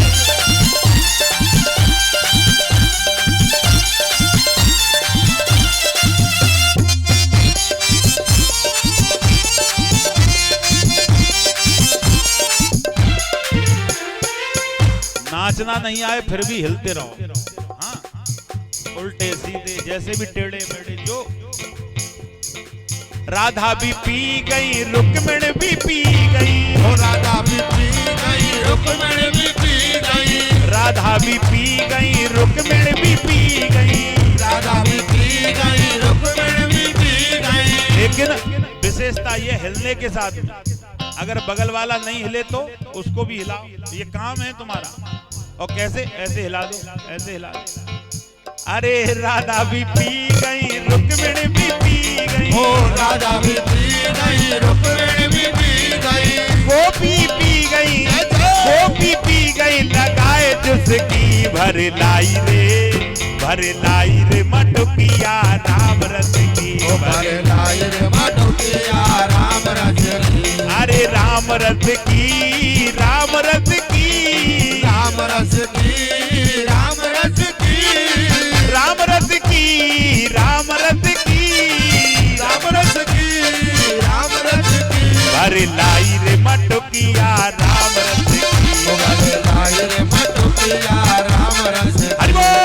नाचना नहीं आए फिर भी हिलते रहो, हाँ, उल्टे सीधे जैसे भी टेढ़े मेढ़े जो। राधा भी पी गई, रुक्मिणी भी पी गई, ओ राधा भी पी गई, रुक्मिणी भी पी गई। राधा भी पी गई, रुक्मिणी भी पी गई, राधा भी पी गई, रुक्मिणी भी पी गई। लेकिन विशेषता ये हिलने के साथ, अगर बगल वाला नहीं हिले तो उसको भी हिलाओ, ये काम है तुम्हारा। और कैसे? ऐसे हिला दो, ऐसे हिला दो। अरे राधा भी पी गई, रुक्मिणी भी पी गई, ओ राधा भी पी गई, रुक्मिणी भी पी गई। गोपी पी गई, गोपी पी गई, लगाए चुस्की। भर लाई रे, भर लाई रे मटुकिया राम रस की, ओ भर लाई रे मटुकिया राम रस की। राम रस की, राम रस की, राम रस की, राम रस की, राम रस की, राम रस की, राम रस की, राम रस की। भर लाई रे मटुकिया राम रस की, भर लाई रे मटुकिया राम रस की। हरि बोल।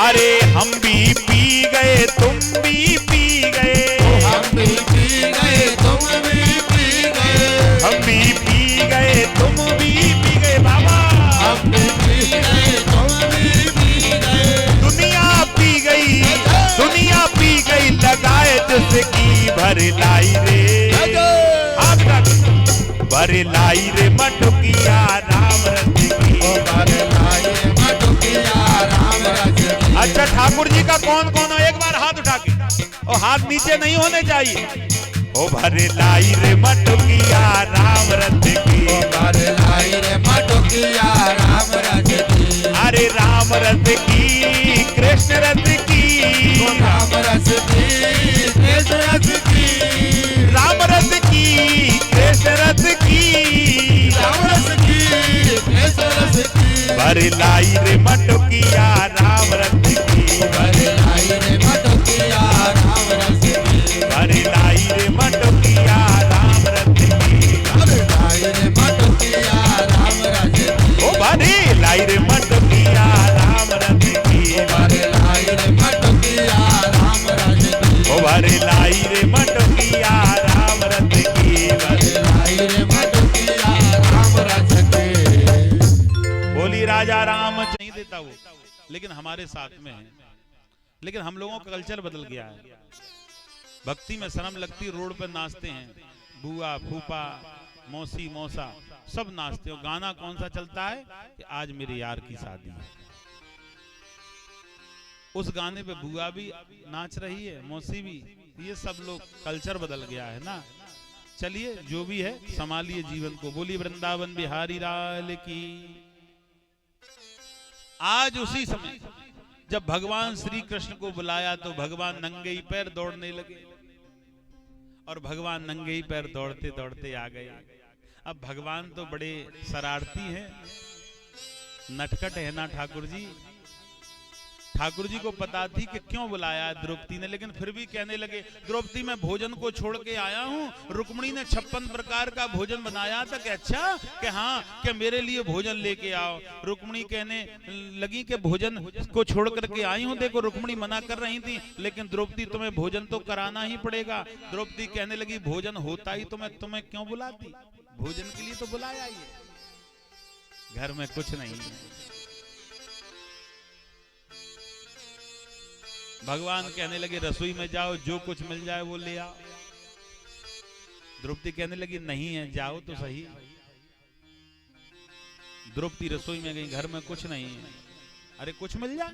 अरे हम भी पी गए तुम भी पी गए, हम भी पी गए तुम भी पी गए, हम भी पी गए तुम भी पी गए बाबा, हम भी पी गए तुम भी पी गए। दुनिया पी गई, दुनिया पी गई लगाए जिसकी भर लाई रे, भर लाई रे मटुकिया राम रस की, भर लाई रे मटुकिया राम रस की। अच्छा ठाकुर जी का कौन कौन हो एक बार हाथ उठा के, और हाथ नीचे नहीं होने चाहिए। ओ भर लाई रे मटुकिया राम रस की, भर लाई रे मटुकिया राम रस की। अरे राम रस की, कृष्ण रस की, राम रस की, कृष्ण रस की, राम रस की, कृष्ण रस की, राम रस की, कृष्ण रस की। भर लाई रे मटुकिया राम रस की, भर लाई रे मटुकिया राम रस की। भर लाई रे मटुकिया राम रस की, भर लाई रे मटुकिया राम रस की। ओ भरी लाई रे मटुकिया राम रस की, भर लाई रे मटुकिया राम रस की। ओ भरी लाई रे मटुकिया राम रस की, भर लाई रे मटुकिया राम रस की। बोली राजा राम नहीं देता वो, लेकिन हमारे साथ में है। लेकिन हम लोगों का कल्चर बदल गया है, भक्ति में शर्म लगती, रोड पर नाचते हैं, बुआ फूफा मौसी मौसा सब नाचते हो। गाना कौन सा चलता है कि आज मेरे यार की शादी है, उस गाने पे बुआ भी नाच रही है, मौसी भी, ये सब लोग कल्चर बदल गया है ना। चलिए जो भी है संभालिए जीवन को। बोली वृंदावन बिहारी लाल की। आज उसी समय जब भगवान श्री कृष्ण को बुलाया तो भगवान नंगे ही पैर दौड़ने लगे, और भगवान नंगे ही पैर दौड़ते दौड़ते आ गए। अब भगवान तो बड़े शरारती हैं, नटखट है ना ठाकुर जी। ठाकुर जी को पता थी कि क्यों बुलाया है द्रौपदी ने, लेकिन फिर भी कहने लगे द्रौपदी मैं भोजन को छोड़ के आया हूँ, रुक्मिणी ने 56 प्रकार का भोजन बनाया था कि अच्छा कि हाँ कि मेरे लिए भोजन लेके आओ। रुक्मिणी कहने लगी कि भोजन को छोड़ करके आई हूँ, देखो रुक्मिणी मना कर रही थी, लेकिन द्रौपदी तुम्हें भोजन तो कराना ही पड़ेगा। द्रौपदी कहने लगी भोजन होता ही तो मैं तुम्हें क्यों बुलाती, भोजन के लिए तो बुलाया ही है, घर में कुछ नहीं है। भगवान कहने लगे रसोई में जाओ, जो कुछ मिल जाए वो ले आओ। द्रौपदी कहने लगी नहीं है, जाओ तो सही। द्रौपदी रसोई में गई, घर में कुछ नहीं है, अरे कुछ मिल जाए।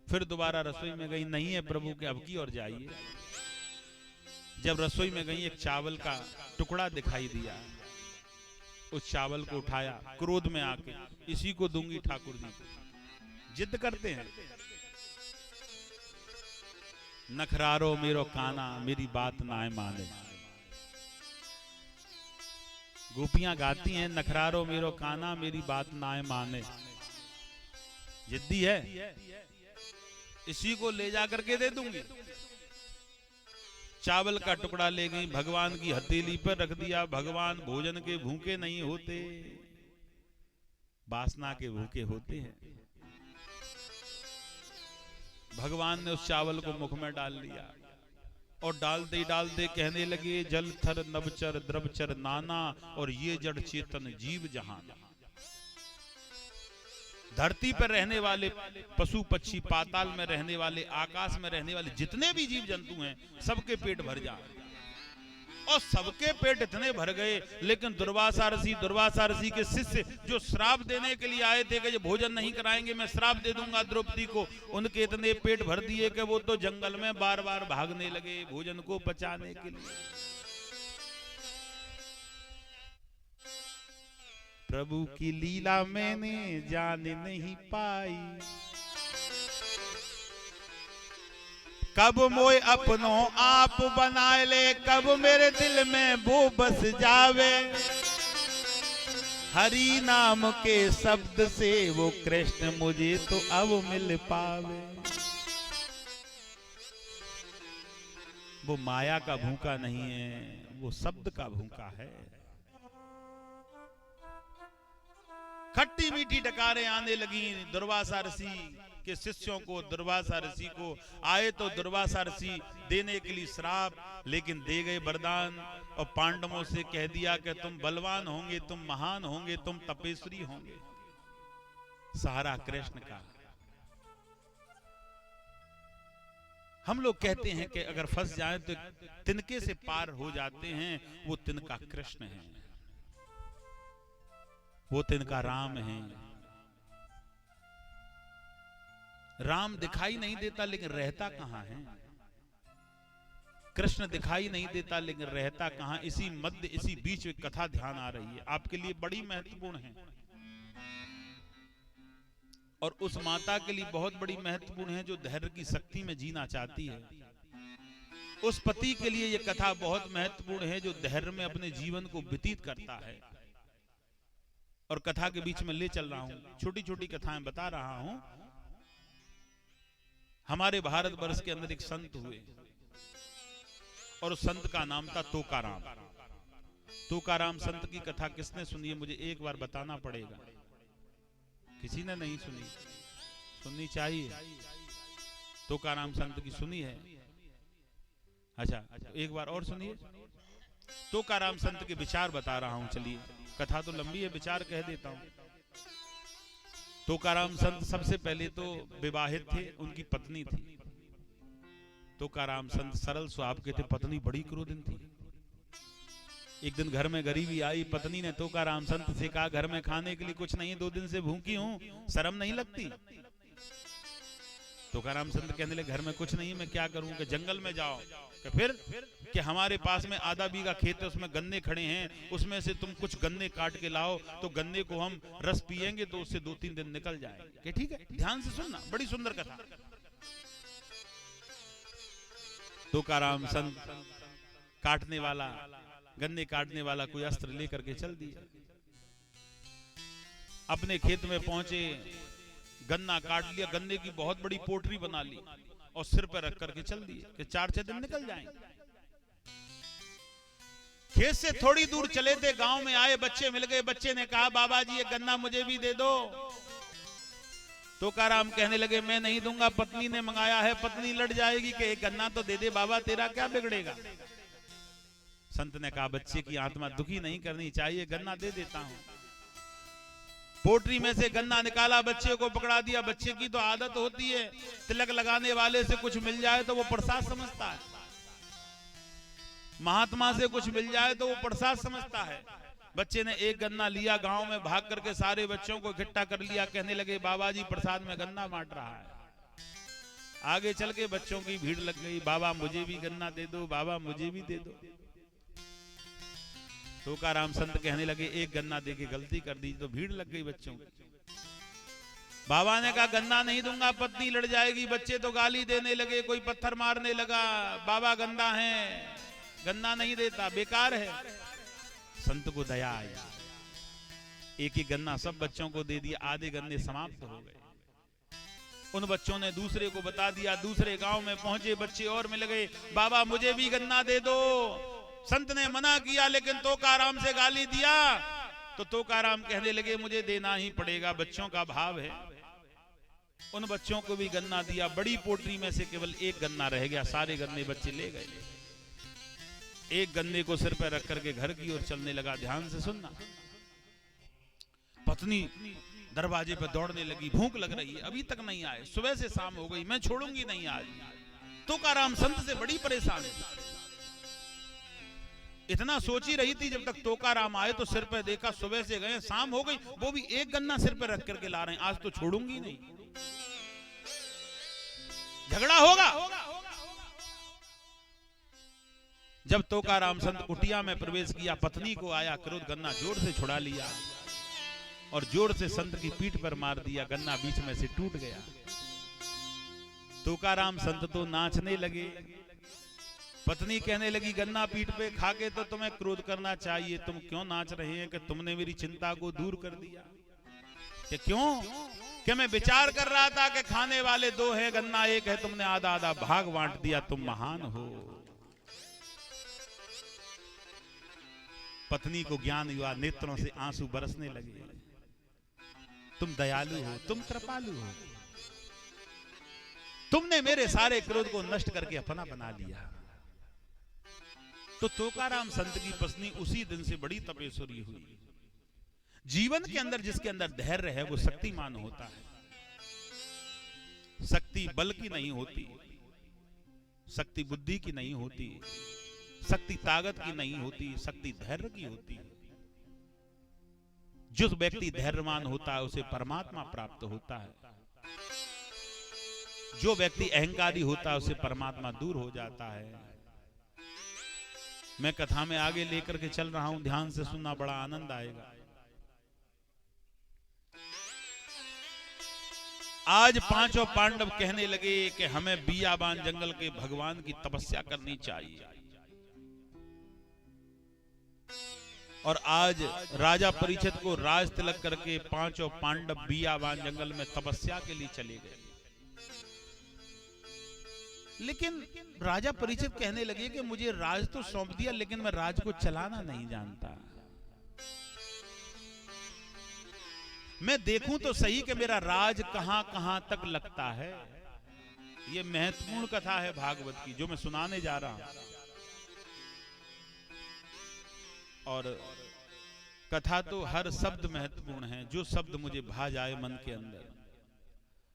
फिर दोबारा रसोई में गई, नहीं है प्रभु के, अब की और जाइए। जब रसोई में गई एक चावल का टुकड़ा दिखाई दिया, उस चावल को उठाया, क्रोध में आके इसी को दूंगी ठाकुर जी को। जिद करते हैं, नखरारो मेरो काना मेरी बात ना माने। गोपियां गाती हैं नखरारो मेरो काना मेरी बात ना माने। जिद्दी है, इसी को ले जा करके दे दूंगी। चावल का टुकड़ा ले गई, भगवान की हथेली पर रख दिया। भगवान भोजन के भूखे नहीं होते, वासना के भूखे होते हैं। भगवान ने उस चावल को मुख में डाल लिया और डालते डालते कहने लगे जल थर नभचर द्रवचर नाना और ये जड़ चेतन जीव जहान। धरती पर रहने वाले पशु पक्षी, पाताल में रहने वाले, आकाश में रहने वाले जितने भी जीव जंतु हैं, सबके पेट भर जाए। और सबके पेट इतने भर गए, लेकिन दुर्वासा ऋषि के शिष्य जो श्राप देने के लिए आए थे कि ये भोजन नहीं कराएंगे, मैं श्राप दे दूंगा द्रौपदी को, उनके इतने पेट भर दिए कि वो तो जंगल में बार बार भागने लगे भोजन को पचाने के लिए। प्रभु की लीला मैंने जान नहीं पाई, कब मोए अपनों आप बनाए ले, कब मेरे दिल में वो बस जावे, हरि नाम के शब्द से वो कृष्ण मुझे तो अब मिल पावे। वो माया का भूखा नहीं है, वो शब्द का भूखा है। खट्टी मीठी डकारें आने लगी दुर्वासा ऋषि के शिष्यों को, दुर्वासा ऋषि को आए तो दुर्वासा ऋषि देने के लिए श्राप, लेकिन दे गए वरदान और पांडवों से कह दिया कि तुम बलवान होंगे, तुम महान होंगे, तुम तपेश्वरी होंगे। सहारा कृष्ण का। हम लोग कहते हैं कि अगर फंस जाएं तो तिनके से पार हो जाते हैं, वो तिनका कृष्ण है, वो तिनका राम है। राम दिखाई नहीं देता लेकिन रहता कहां है, कृष्ण दिखाई नहीं देता लेकिन रहता कहां। इसी मध्य, इसी बीच एक कथा ध्यान आ रही है, आपके लिए बड़ी महत्वपूर्ण है और उस माता के लिए बहुत बड़ी महत्वपूर्ण है जो धैर्य की शक्ति में जीना चाहती है। उस पति के लिए यह कथा बहुत महत्वपूर्ण है जो धैर्य में अपने जीवन को व्यतीत करता है। और कथा के बीच में ले चल रहा हूं, छोटी छोटी कथाएं बता रहा हूं। हमारे भारतवर्ष के अंदर एक संत हुए और उस संत का नाम था तोकाराम। तोकाराम संत की कथा किसने सुनी है मुझे एक बार बताना पड़ेगा। किसी ने नहीं सुनी, सुननी चाहिए। तोकाराम संत की सुनी है? अच्छा, एक बार और सुनिए। तोकाराम संत के विचार बता रहा हूं, चलिए। कथा तो लंबी है, विचार कह देता हूं। तोकाराम संत सबसे पहले तो विवाहित थे, उनकी पत्नी थी। तोकाराम संत सरल स्वभाव के थे, पत्नी बड़ी क्रोधिन थी। एक दिन घर में गरीबी आई, पत्नी ने तोकाराम संत से कहा घर में खाने के लिए कुछ नहीं, 2 दिन से भूखी हूं, शर्म नहीं लगती? तोकाराम संत कहने लगे घर में कुछ नहीं, मैं क्या करूं? कि जंगल में जाओ। कि फिर कि हमारे पास में आधा बीघा खेत है, उसमें गन्ने खड़े हैं, उसमें से तुम कुछ गन्ने काट के लाओ तो गन्ने को हम रस पिएंगे तो उससे 2-3 दिन निकल जाएंगे। कि ठीक है, ध्यान से सुनना, बड़ी सुंदर कथा। तोकाराम संत काटने वाला, गन्ने काटने वाला कोई अस्त्र लेकर के चल दिया। अपने खेत में पहुंचे, गन्ना काट लिया, गन्ने की बहुत बड़ी पोटरी बना ली और सिर पर रख करके चल दिए कि 4-6 दिन निकल जाएंगे। खेत से थोड़ी दूर चले थे, गांव में आए, बच्चे मिल गए। बच्चे ने कहा बाबा जी ये गन्ना मुझे भी दे दो। तोकाराम कहने लगे मैं नहीं दूंगा, पत्नी ने मंगाया है, पत्नी लड़ जाएगी कि एक गन्ना तो दे दे बाबा, तेरा क्या बिगड़ेगा। संत ने कहा बच्चे की आत्मा दुखी नहीं करनी चाहिए, गन्ना दे देता हूं। पोटरी में से गन्ना निकाला, बच्चे को पकड़ा दिया। बच्चे की तो आदत होती है, तिलक लगाने वाले से कुछ मिल जाए तो वो प्रसाद समझता है, महात्मा से कुछ मिल जाए तो वो प्रसाद समझता है। बच्चे ने एक गन्ना लिया, गांव में भाग करके सारे बच्चों को इकट्ठा कर लिया, कहने लगे बाबा जी प्रसाद में गन्ना बांट रहा है। आगे चल के बच्चों की भीड़ लग गई, बाबा मुझे भी गन्ना दे दो, बाबा मुझे भी दे दो। तोकाराम संत कहने लगे एक गन्ना दे के गलती कर दी, तो भीड़ लग गई बच्चों की। बाबा ने कहा गन्ना नहीं दूंगा, पत्नी लड़ जाएगी। बच्चे तो गाली देने लगे, कोई पत्थर मारने लगा, बाबा गंदा है, गन्ना नहीं देता, बेकार है। संत को दया आई, एक ही गन्ना सब बच्चों को दे दिया, आधे गन्ने समाप्त हो गए। उन बच्चों ने दूसरे को बता दिया, दूसरे गांव में पहुंचे, बच्चे और मिल गए, बाबा मुझे भी गन्ना दे दो। संत ने मना किया लेकिन तोकाराम से गाली दिया, तो तोकाराम कहने लगे मुझे देना ही पड़ेगा, बच्चों का भाव है। उन बच्चों को भी गन्ना दिया। बड़ी पोटरी में से केवल एक गन्ना रह गया, सारे गन्ने बच्चे ले गए। एक गन्ने को सिर पर रख करके घर की ओर चलने लगा। ध्यान से सुनना। पत्नी दरवाजे पर दौड़ने लगी, भूख लग रही है, अभी तक नहीं आए, सुबह से शाम हो गई, मैं छोड़ूंगी नहीं आज। तोकाराम संत से बड़ी परेशान है। इतना सोच ही रही थी, जब तक तोकाराम आए तो सिर पे देखा, सुबह से गए शाम हो गई, वो भी एक गन्ना सिर पे रख करके ला रहे हैं, आज तो छोड़ूंगी नहीं, झगड़ा होगा। जब तोकाराम संत कुटिया में प्रवेश किया, पत्नी को आया क्रोध, गन्ना जोर से छुड़ा लिया और जोर से संत की पीठ पर मार दिया, गन्ना बीच में से टूट गया। तोकाराम संत तो नाचने लगे, पत्नी कहने लगी गन्ना पीठ पे खाके तो तुम्हें क्रोध करना चाहिए, तुम क्यों नाच रहे हैं कि तुमने मेरी चिंता को दूर कर दिया। कि क्यों? कि मैं विचार कर रहा था कि खाने वाले दो हैं, गन्ना एक है, तुमने आधा आधा भाग बांट दिया, तुम महान हो। पत्नी को ज्ञान हुआ, नेत्रों से आंसू बरसने लगे। तुम दयालु हो, तुम कृपालु हो, तुमने मेरे सारे क्रोध को नष्ट करके अपना बना लिया। तो तोकाराम संत की पत्नी उसी दिन से बड़ी तपेश्वरी हुई। जीवन के अंदर जिसके अंदर धैर्य है वो शक्तिमान होता है। शक्ति बल की नहीं होती, शक्ति बुद्धि की नहीं होती, शक्ति ताकत की नहीं होती, शक्ति धैर्य की होती है। जो व्यक्ति धैर्यवान होता है उसे परमात्मा प्राप्त होता है। जो व्यक्ति अहंकारी होता है उसे परमात्मा दूर हो जाता है। मैं कथा में आगे लेकर के चल रहा हूं, ध्यान से सुनना, बड़ा आनंद आएगा। आज पांचों पांडव कहने लगे कि हमें बियाबान जंगल के भगवान की तपस्या करनी चाहिए। और आज राजा परीक्षित को राज तिलक करके पांचों पांडव बियाबान जंगल में तपस्या के लिए चले गए। लेकिन राजा परीक्षित कहने लगे कि मुझे राज तो सौंप दिया, लेकिन मैं राज को चलाना नहीं जानता। मैं देखूं तो सही कि मेरा राज कहां कहां तक लगता है। यह महत्वपूर्ण कथा है भागवत की जो मैं सुनाने जा रहा हूं। और कथा तो हर शब्द महत्वपूर्ण है, जो शब्द मुझे भा जाए मन के अंदर।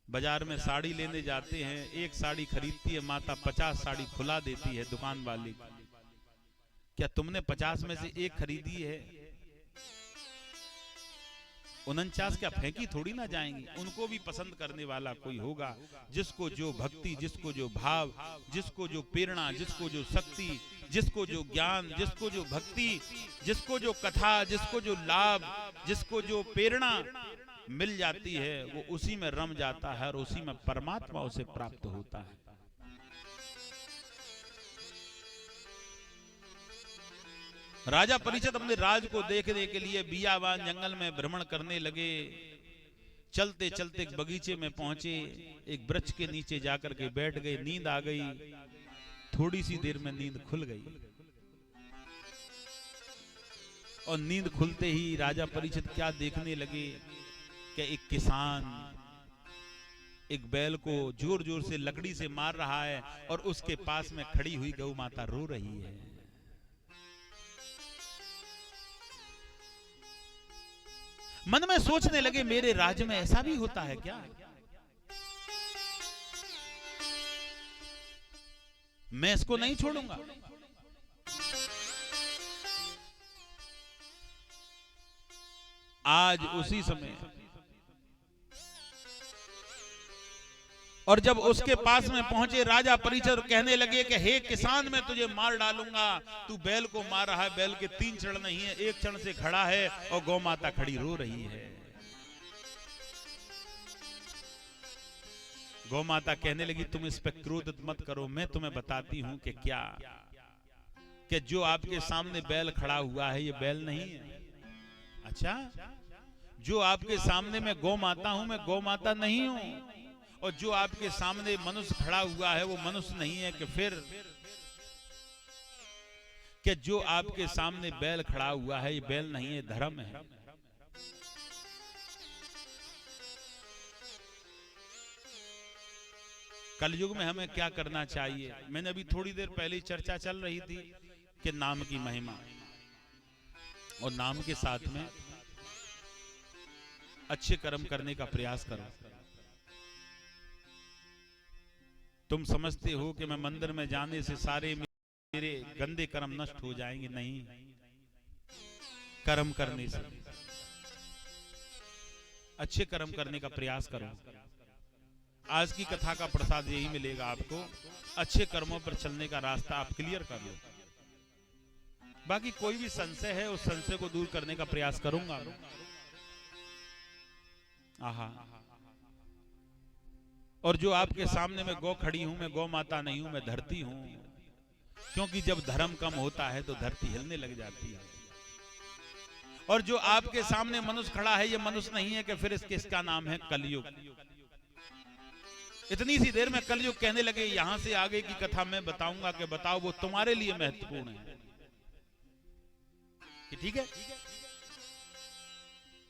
बाजार में साड़ी लेने जाते हैं, एक साड़ी खरीदती है माता, 50 साड़ी खुला देती है दुकान वाली। क्या तुमने 50 में से एक खरीदी है? 49 क्या फेंकी थोड़ी ना जाएंगी। उनको भी पसंद करने वाला कोई होगा, जिसको जो भक्ति, जिसको जो भाव, जिसको जो प्रेरणा, जिसको जो शक्ति, जिसको जो ज्ञान, जिसको जो भक्ति, जिसको जो कथा, जिसको जो लाभ, जिसको जो प्रेरणा मिल जाती है, वो उसी में रम जाता है और उसी में परमात्मा उसे प्राप्त होता है। राजा परीक्षित अपने राज को देखने के लिए बियाबान जंगल में भ्रमण करने लगे। चलते चलते एक बगीचे में पहुंचे, एक वृक्ष के नीचे जाकर के बैठ गए। नींद आ गई, थोड़ी सी देर में नींद खुल गई। और नींद खुलते ही राजा परीक्षित क्या देखने लगे कि एक किसान एक बैल को जोर जोर से लकड़ी से मार रहा है और उसके पास में खड़ी हुई गौ माता रो रही है। मन में सोचने लगे मेरे राज्य में ऐसा भी होता है क्या? मैं इसको नहीं छोड़ूंगा। आज उसी समय और जब उसके पास में पहुंचे राजा परीक्षित, कहने लगे कि हे किसान, मैं तुझे मार डालूंगा, तू बैल को मार रहा है। बैल के 3 क्षण नहीं है, 1 क्षण से खड़ा है और गौ माता खड़ी रो रही है। गौ माता कहने लगी तुम इस पे क्रोध मत करो, मैं तुम्हें बताती हूं कि क्या, कि जो आपके सामने बैल खड़ा हुआ है ये बैल नहीं है। अच्छा, जो आपके सामने मैं गौ माता हूं, मैं गौ माता नहीं हूं। और जो आपके सामने मनुष्य खड़ा हुआ है वो मनुष्य नहीं है। कि फिर कि जो आपके सामने बैल खड़ा हुआ है ये बैल नहीं है, धर्म है। कलयुग में हमें क्या करना चाहिए? मैंने अभी थोड़ी देर पहले चर्चा चल रही थी कि नाम की महिमा, और नाम के साथ में अच्छे कर्म करने का प्रयास करो। तुम समझते हो कि मैं मंदिर में जाने से सारे मेरे गंदे कर्म नष्ट हो जाएंगे, नहीं, कर्म करने से, अच्छे कर्म करने का प्रयास करो। आज की कथा का प्रसाद यही मिलेगा आपको, अच्छे कर्मों पर चलने का रास्ता आप क्लियर कर लो। बाकी कोई भी संशय है उस संशय को दूर करने का प्रयास करूंगा। आहा, और जो आपके सामने मैं गौ खड़ी हूं, मैं गौ माता नहीं हूं, मैं धरती हूं, क्योंकि जब धर्म कम होता है तो धरती हिलने लग जाती है। और जो आपके सामने मनुष्य खड़ा है, ये मनुष्य नहीं है कि फिर इसका नाम है कलयुग। इतनी सी देर में कलयुग कहने लगे, यहां से आगे की कथा मैं बताऊंगा कि बताओ वो तुम्हारे लिए महत्वपूर्ण है कि ठीक है।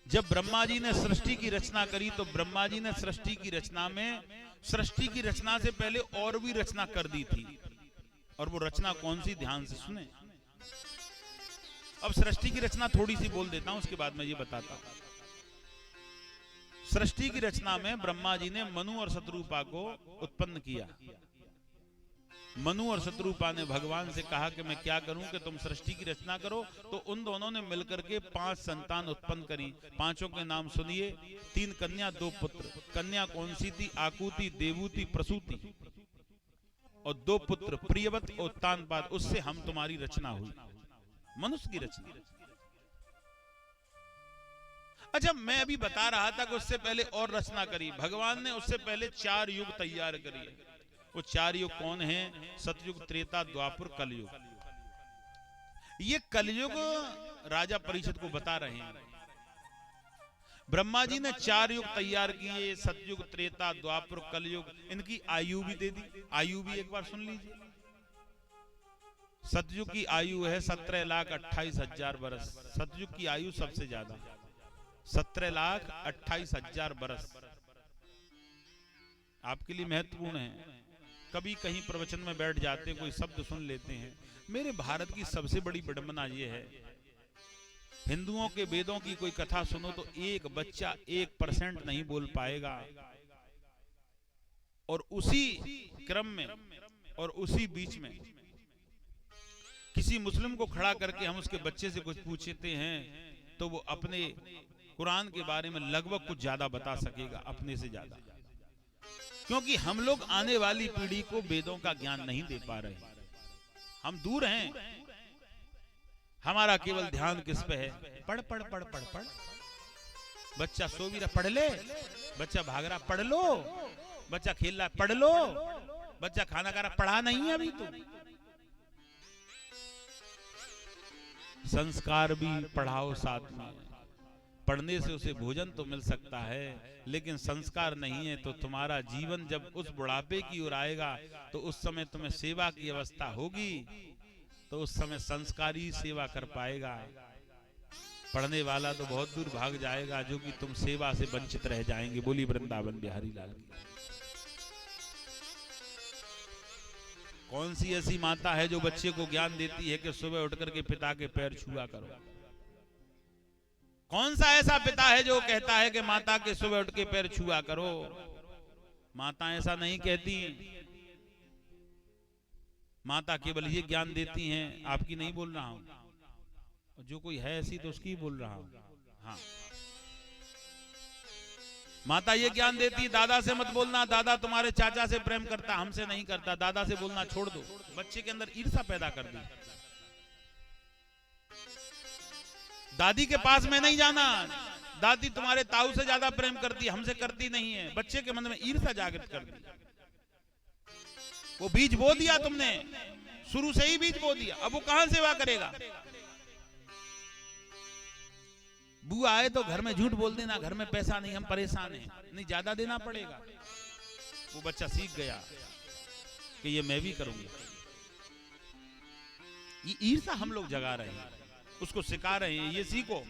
जब ब्रह्मा जी ने सृष्टि की रचना करी तो ब्रह्मा जी ने सृष्टि की रचना में, सृष्टि की रचना से पहले और भी रचना कर दी थी। और वो रचना कौन सी, ध्यान से सुने। अब सृष्टि की रचना थोड़ी सी बोल देता हूं, उसके बाद मैं ये बताता हूं। सृष्टि की रचना में ब्रह्मा जी ने मनु और शत्रुपा को उत्पन्न किया। मनु और शत्रुपा ने भगवान से कहा कि मैं क्या करूं कि तुम सृष्टि की रचना करो। तो उन दोनों ने मिलकर के 5 संतान उत्पन्न करी। 5 के नाम सुनिए, 3 कन्या 2 पुत्र। कन्या कौन सी थी? आकुति, देवूति, प्रसूति। और 2 पुत्र प्रियवत और उत्तानपाद। उससे हम तुम्हारी रचना हुई, मनुष्य की रचना। अच्छा, मैं अभी बता रहा था कि उससे पहले और रचना करी भगवान ने। उससे पहले 4 युग तैयार करी। वो 4 युग कौन हैं? सतयुग, त्रेता, द्वापर, कलयुग। ये कलयुग राजा परीक्षित को बता रहे हैं। ब्रह्मा जी ने 4 युग तैयार किए, सतयुग, त्रेता, द्वापर, कलयुग। इनकी आयु भी दे दी। आयु भी एक बार सुन लीजिए। सतयुग की आयु है 17,28,000 बरस। सतयुग की आयु सबसे ज्यादा 17,28,000 बरस। आपके लिए महत्वपूर्ण है। कभी कहीं प्रवचन में बैठ जाते, कोई शब्द सुन लेते हैं। मेरे भारत की सबसे बड़ी विडंबना यह है, हिंदुओं के वेदों की कोई कथा सुनो तो एक बच्चा 1% नहीं बोल पाएगा। और उसी क्रम में और उसी बीच में किसी मुस्लिम को खड़ा करके हम उसके बच्चे से कुछ पूछते हैं तो वो अपने कुरान के बारे में लगभग कुछ ज्यादा बता सकेगा, अपने से ज्यादा। क्योंकि हम लोग आने वाली पीढ़ी को वेदों का ज्ञान नहीं दे पा रहे। हम दूर हैं। हमारा केवल ध्यान किस पे है? पढ़ पढ़ पढ़ पढ़ पढ़। बच्चा सो भी रहा, पढ़ ले। बच्चा भाग रहा, पढ़ लो। बच्चा खेल रहा, पढ़ लो। बच्चा खाना खा रहा, पढ़ा नहीं है अभी तो। संस्कार भी पढ़ाओ साथ में। पढ़ने से उसे भोजन तो मिल सकता है, लेकिन संस्कार नहीं है तो तुम्हारा जीवन जब उस बुढ़ापे की ओर आएगा तो उस समय तुम्हें सेवा की अवस्था होगी, तो उस समय संस्कारी सेवा कर पाएगा। पढ़ने वाला तो बहुत दूर भाग जाएगा, जो कि तुम सेवा से वंचित रह जाएंगे। बोली वृंदावन बिहारी लाल की। कौन सी ऐसी माता है जो बच्चे को ज्ञान देती है कि सुबह उठकर के पिता के पैर छुआ करो? कौन सा ऐसा पिता है जो कहता है कि माता के सुबह उठ के पैर छुआ करो? माता ऐसा नहीं कहती। माता केवल ये ज्ञान देती हैं, आपकी नहीं बोल रहा हूं। जो कोई है ऐसी तो उसकी बोल रहा हूं। हाँ, माता ये ज्ञान देती, दादा से मत बोलना, दादा तुम्हारे चाचा से प्रेम करता, हमसे नहीं करता। दादा से बोलना छोड़ दो। बच्चे के अंदर ईर्ष्या पैदा कर दी। दादी के पास में नहीं जाना, दादी तुम्हारे ताऊ से ज्यादा प्रेम करती, हमसे करती नहीं है। बच्चे के मन में ईर्ष्या जागृत कर दी। वो बीज बो दिया तुमने, शुरू से ही बीज बो दिया। अब वो कहां सेवा करेगा? बुआ आए तो घर में झूठ बोल देना, घर में पैसा नहीं, हम परेशान हैं, नहीं ज्यादा देना पड़ेगा। वो बच्चा सीख गया कि ये मैं भी करूंगा। ये ईर्ष्या हम लोग जगा रहे हैं, उसको सिखा रहे हैं। ये सीखो।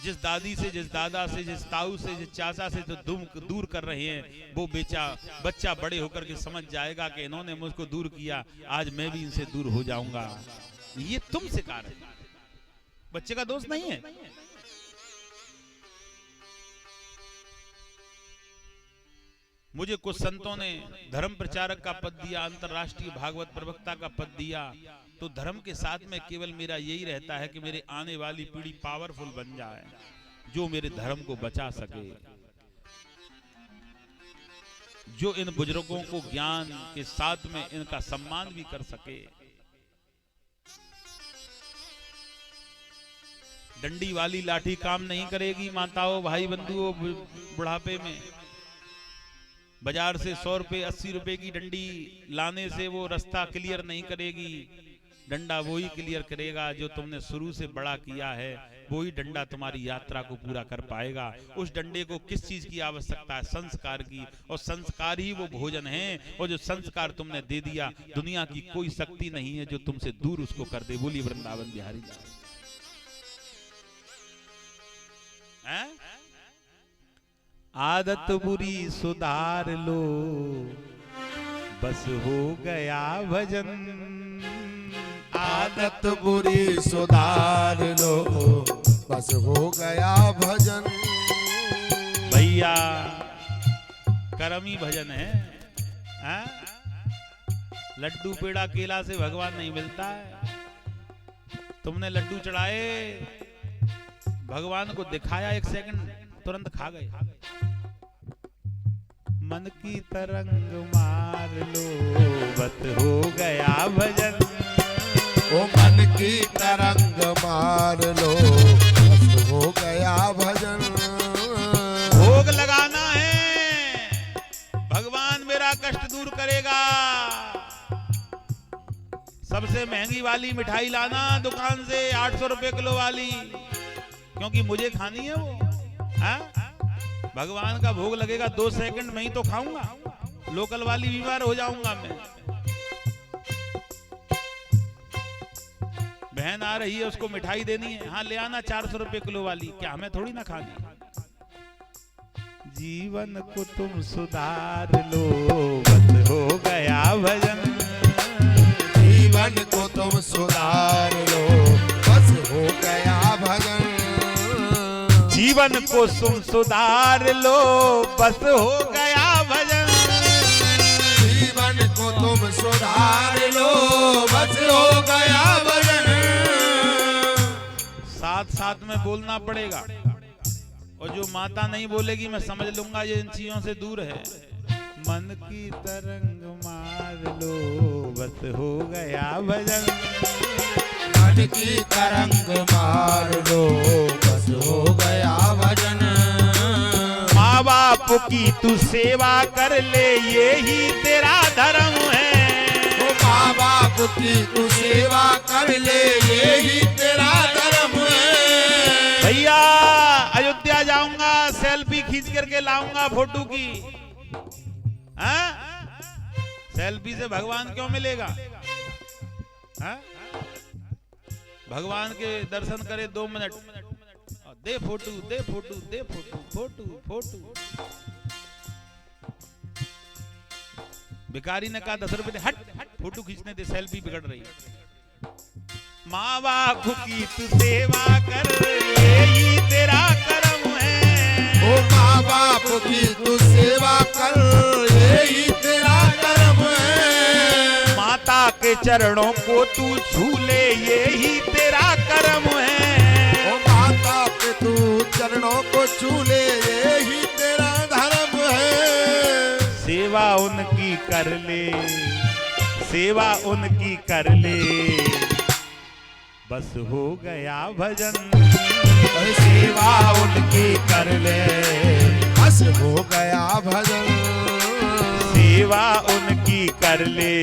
जिस दादी से, जिस दादा से, जिस ताऊ से, जिस चाचा से तो दूर कर रहे हैं, वो बच्चा बड़े होकर के समझ जाएगा कि इन्होंने मुझको दूर किया, आज मैं भी इनसे दूर हो जाऊंगा। ये तुम सिखा रहे हो, बच्चे का दोष नहीं है। मुझे कुछ संतों ने धर्म प्रचारक का पद दिया, अंतर्राष्ट्रीय भागवत प्रवक्ता का पद दिया, तो धर्म के साथ में केवल मेरा यही रहता है कि मेरे आने वाली पीढ़ी पावरफुल बन जाए, जो मेरे धर्म को बचा सके, जो इन बुजुर्गों को ज्ञान के साथ में इनका सम्मान भी कर सके। डंडी वाली लाठी काम नहीं करेगी माताओं, भाई बंधुओं। बुढ़ापे में बाजार से 100 रुपए 80 रुपए की डंडी लाने से वो रास्ता क्लियर नहीं करेगी। डंडा वही क्लियर करेगा जो तुमने शुरू से बड़ा किया है, वही डंडा तुम्हारी यात्रा को पूरा कर पाएगा। उस डंडे को किस चीज की आवश्यकता है? संस्कार की, और संस्कार ही वो भोजन है। और जो संस्कार तुमने दे दिया, दुनिया की कोई शक्ति नहीं है जो तुमसे दूर उसको कर दे। बोलिए वृंदावन बिहारी जी। आदत बुरी सुधार लो, बस हो गया भजन। आदत बुरी सुधार लो, बस हो गया भजन। भैया कर्मी भजन है, लड्डू पेड़ा केला से भगवान नहीं मिलता है। तुमने लड्डू चढ़ाए, भगवान को दिखाया, 1 सेकंड तुरंत खा गए। मन की तरंग मार लो, बस हो गया भजन। ओ मन की तरंग मार लो, बस हो गया भजन। भोग लगाना है, भगवान मेरा कष्ट दूर करेगा। सबसे महंगी वाली मिठाई लाना दुकान से, 800 रुपए किलो वाली, क्योंकि मुझे खानी है वो। भगवान का भोग लगेगा 2 सेकंड में ही तो खाऊंगा, लोकल वाली बीमार हो जाऊंगा मैं। बहन आ रही है, उसको मिठाई देनी है, हाँ ले आना 400 रुपए किलो वाली, क्या हमें थोड़ी ना खानी। जीवन को तुम सुधार लो, बस हो गया भजन। जीवन को तुम सुधार लो, बस हो गया भजन। जीवन को तुम सुधार लो, बस हो गया भजन। जीवन को तुम सुधार लो, बस हो गया भजन। साथ साथ में बोलना पड़ेगा, और जो माता नहीं बोलेगी मैं समझ लूंगा ये इन चीजों से दूर है। मन की तरंग मार लो, बस हो गया भजन। मन की तरंग मार लो, बस हो गया भजन। माँ बाप की तू सेवा कर ले, ये ही तेरा धर्म है। माँ बाप की तू सेवा कर ले, ये ही तेरा धर्म है। भैया अयोध्या जाऊंगा, सेल्फी खींच करके लाऊंगा फोटो की। सेल्फी से भगवान क्यों मिलेगा? भगवान के दर्शन करे 2 मिनट, दे फोटो, दे फोटो, दे फोटो, फोटो फोटो। भिखारी ने कहा 10 रुपए दे, हट फोटो खींचने दे, सेल्फी बिगड़ रही है। माँ बाप की तू सेवा कर, यही तेरा कर्म है। ओ माँ बाप की तू सेवा कर, यही तेरा कर्म है। माता के चरणों को तू छू ले, यही तेरा कर्म है। ओ माता के तू चरणों को छू ले, यही तेरा धर्म है। सेवा उनकी कर ले, सेवा उनकी कर ले, बस हो गया भजन। सेवा उनकी कर ले, बस हो गया भजन। सेवा उनकी कर ले,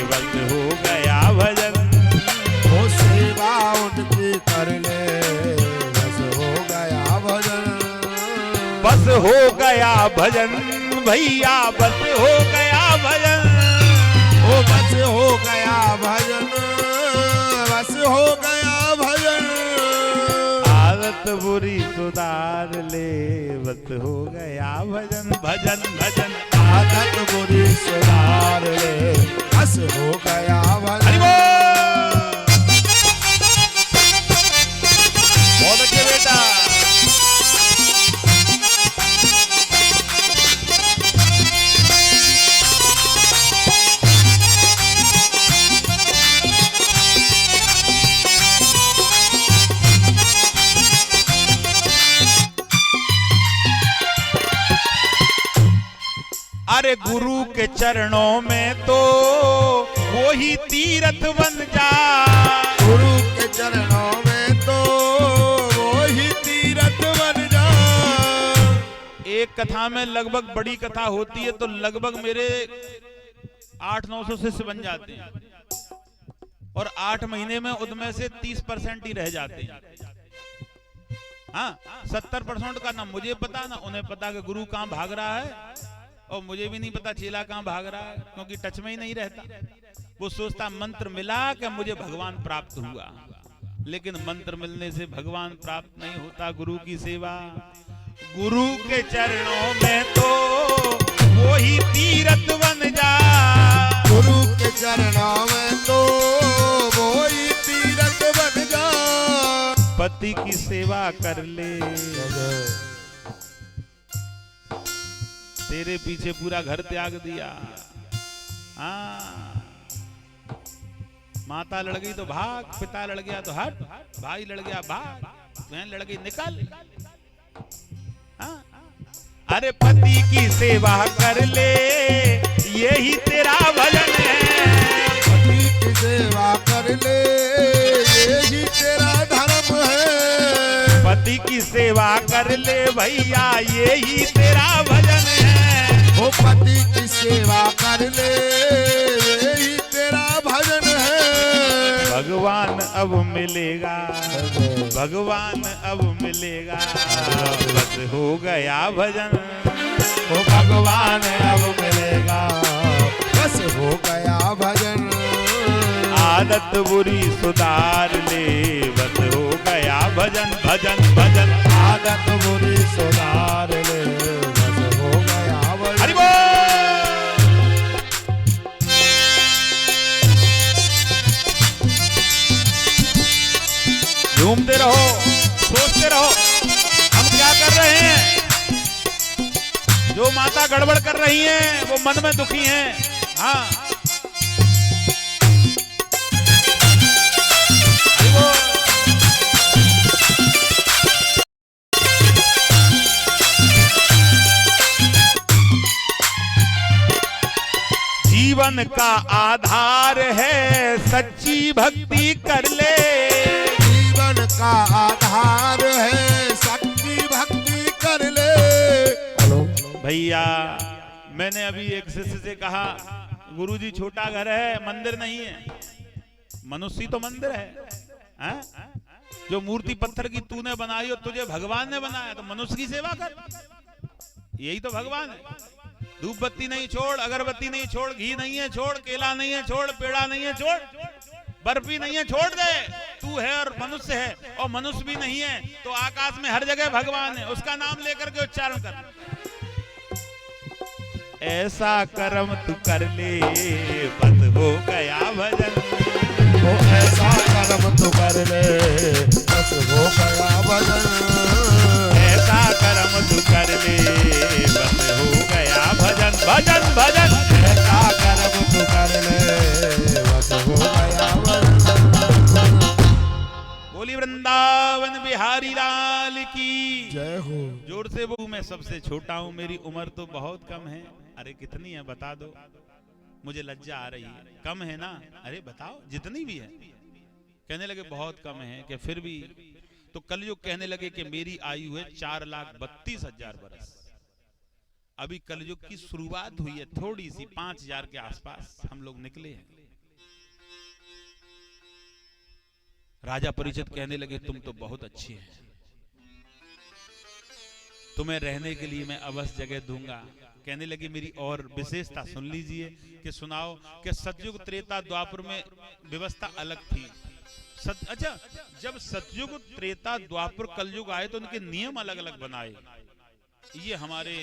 बस हो गया भजन। ओ सेवा उनकी कर ले, बस हो गया भजन। बस हो गया भजन भैया, बस हो गया भजन। ओ बस हो गया भजन, बस हो गया भजन। आदत बुरी सुधार ले, बस हो गया भजन। भजन भजन आदत बुरी सुधार ले, बस हो गया भजन। हरि बोल। बहुत अच्छे बेटा। गुरु के चरणों में तो वो ही तीर्थ बन जा। गुरु के चरणों में तो वो ही तीर्थ बन जा। एक कथा में लगभग बड़ी कथा होती है तो लगभग मेरे 800-900 शिष्य बन जाते हैं और 8 महीने में उनमें से 30% ही रह जाते हैं। हाँ, 70% का ना मुझे पता ना उन्हें पता कि गुरु कहाँ भाग रहा है, और मुझे भी नहीं पता चेला कहाँ भाग रहा है, क्योंकि टच में ही नहीं रहता। वो सोचता मंत्र मिला कि मुझे भगवान प्राप्त हुआ, लेकिन मंत्र मिलने से भगवान प्राप्त नहीं होता। गुरु की सेवा, गुरु के चरणों में तो वो ही तीर्थ बन जा। गुरु के चरणों में तो वो ही तीर्थ बन जा। पति की सेवा कर ले, तेरे पीछे पूरा घर त्याग दिया। हाँ, माता लड़ गई तो भाग, पिता लड़ गया तो हट, भाई लड़ गया भाग, बहन लड़ गई निकल। हाँ? अरे पति की सेवा कर ले, यही तेरा भजन है। पति की सेवा कर ले, यही तेरा धर्म है। पति की सेवा कर ले भैया, यही तेरा भजन है। वो पति की सेवा कर ले, यही तेरा भजन है। भगवान अब मिलेगा, भगवान अब मिलेगा, बस हो गया भजन। वो भगवान अब मिलेगा, बस हो गया भजन। आदत बुरी सुधार ले, बस हो गया भजन भजन भजन। आदत बुरी सुधार ले, बस हो गया भजन। हरि बोल। घूमते रहो, सोचते रहो हम क्या कर रहे हैं। जो माता गड़बड़ कर रही हैं वो मन में दुखी हैं। हाँ, जीवन का आधार है सच्ची भक्ति कर ले। जीवन का आधार है सच्ची भक्ति कर ले। भैया, मैंने अभी एक शिष्य से कहा, गुरुजी छोटा घर है, मंदिर नहीं है। मनुष्य तो मंदिर है। जो मूर्ति पत्थर की तूने बनाई हो, तुझे भगवान ने बनाया, तो मनुष्य की सेवा कर, यही तो भगवान है। धूप बत्ती नहीं छोड़, अगरबत्ती नहीं छोड़, घी नहीं है छोड़, केला नहीं है छोड़, पेड़ा नहीं है छोड़, बर्फी नहीं है छोड़ दे। तू है और मनुष्य है, और मनुष्य भी नहीं है तो आकाश में हर जगह भगवान है, उसका नाम लेकर के उच्चारण कर। ऐसा कर्म तू कर ले, बस हो गया भजन। वो ऐसा कर्म तू कर ले, बस हो गया भजन। ऐसा कर्म तू कर ले, बस हो गया भजन भजन भजन। ऐसा कर्म तू कर ले, बस हो गया भजन। बोली वृंदावन बिहारी लाल की जय हो। जोर से वो, मैं सबसे छोटा हूँ, मेरी उम्र तो बहुत कम है। अरे कितनी है बता दो, मुझे लज्जा आ रही है। कम है ना? अरे बताओ जितनी भी है। कहने लगे बहुत कम है। कि फिर भी तो कलयुग कहने लगे कि मेरी आयु है 4,32,000 वर्ष। अभी कलयुग की शुरुआत हुई है, थोड़ी सी 5,000 के आसपास हम लोग निकले हैं। राजा परिचित कहने लगे तुम तो बहुत अच्छे हैं, तुम्हें रहने के लिए मैं अवश्य जगह दूंगा। कहने लगी मेरी और विशेषता सुन लीजिए। कि सुनाओ कि सतयुग त्रेता द्वापर में व्यवस्था अलग थी। अच्छा, जब सतयुग त्रेता द्वापर कलयुग आए तो उनके नियम अलग अलग बनाए। ये हमारे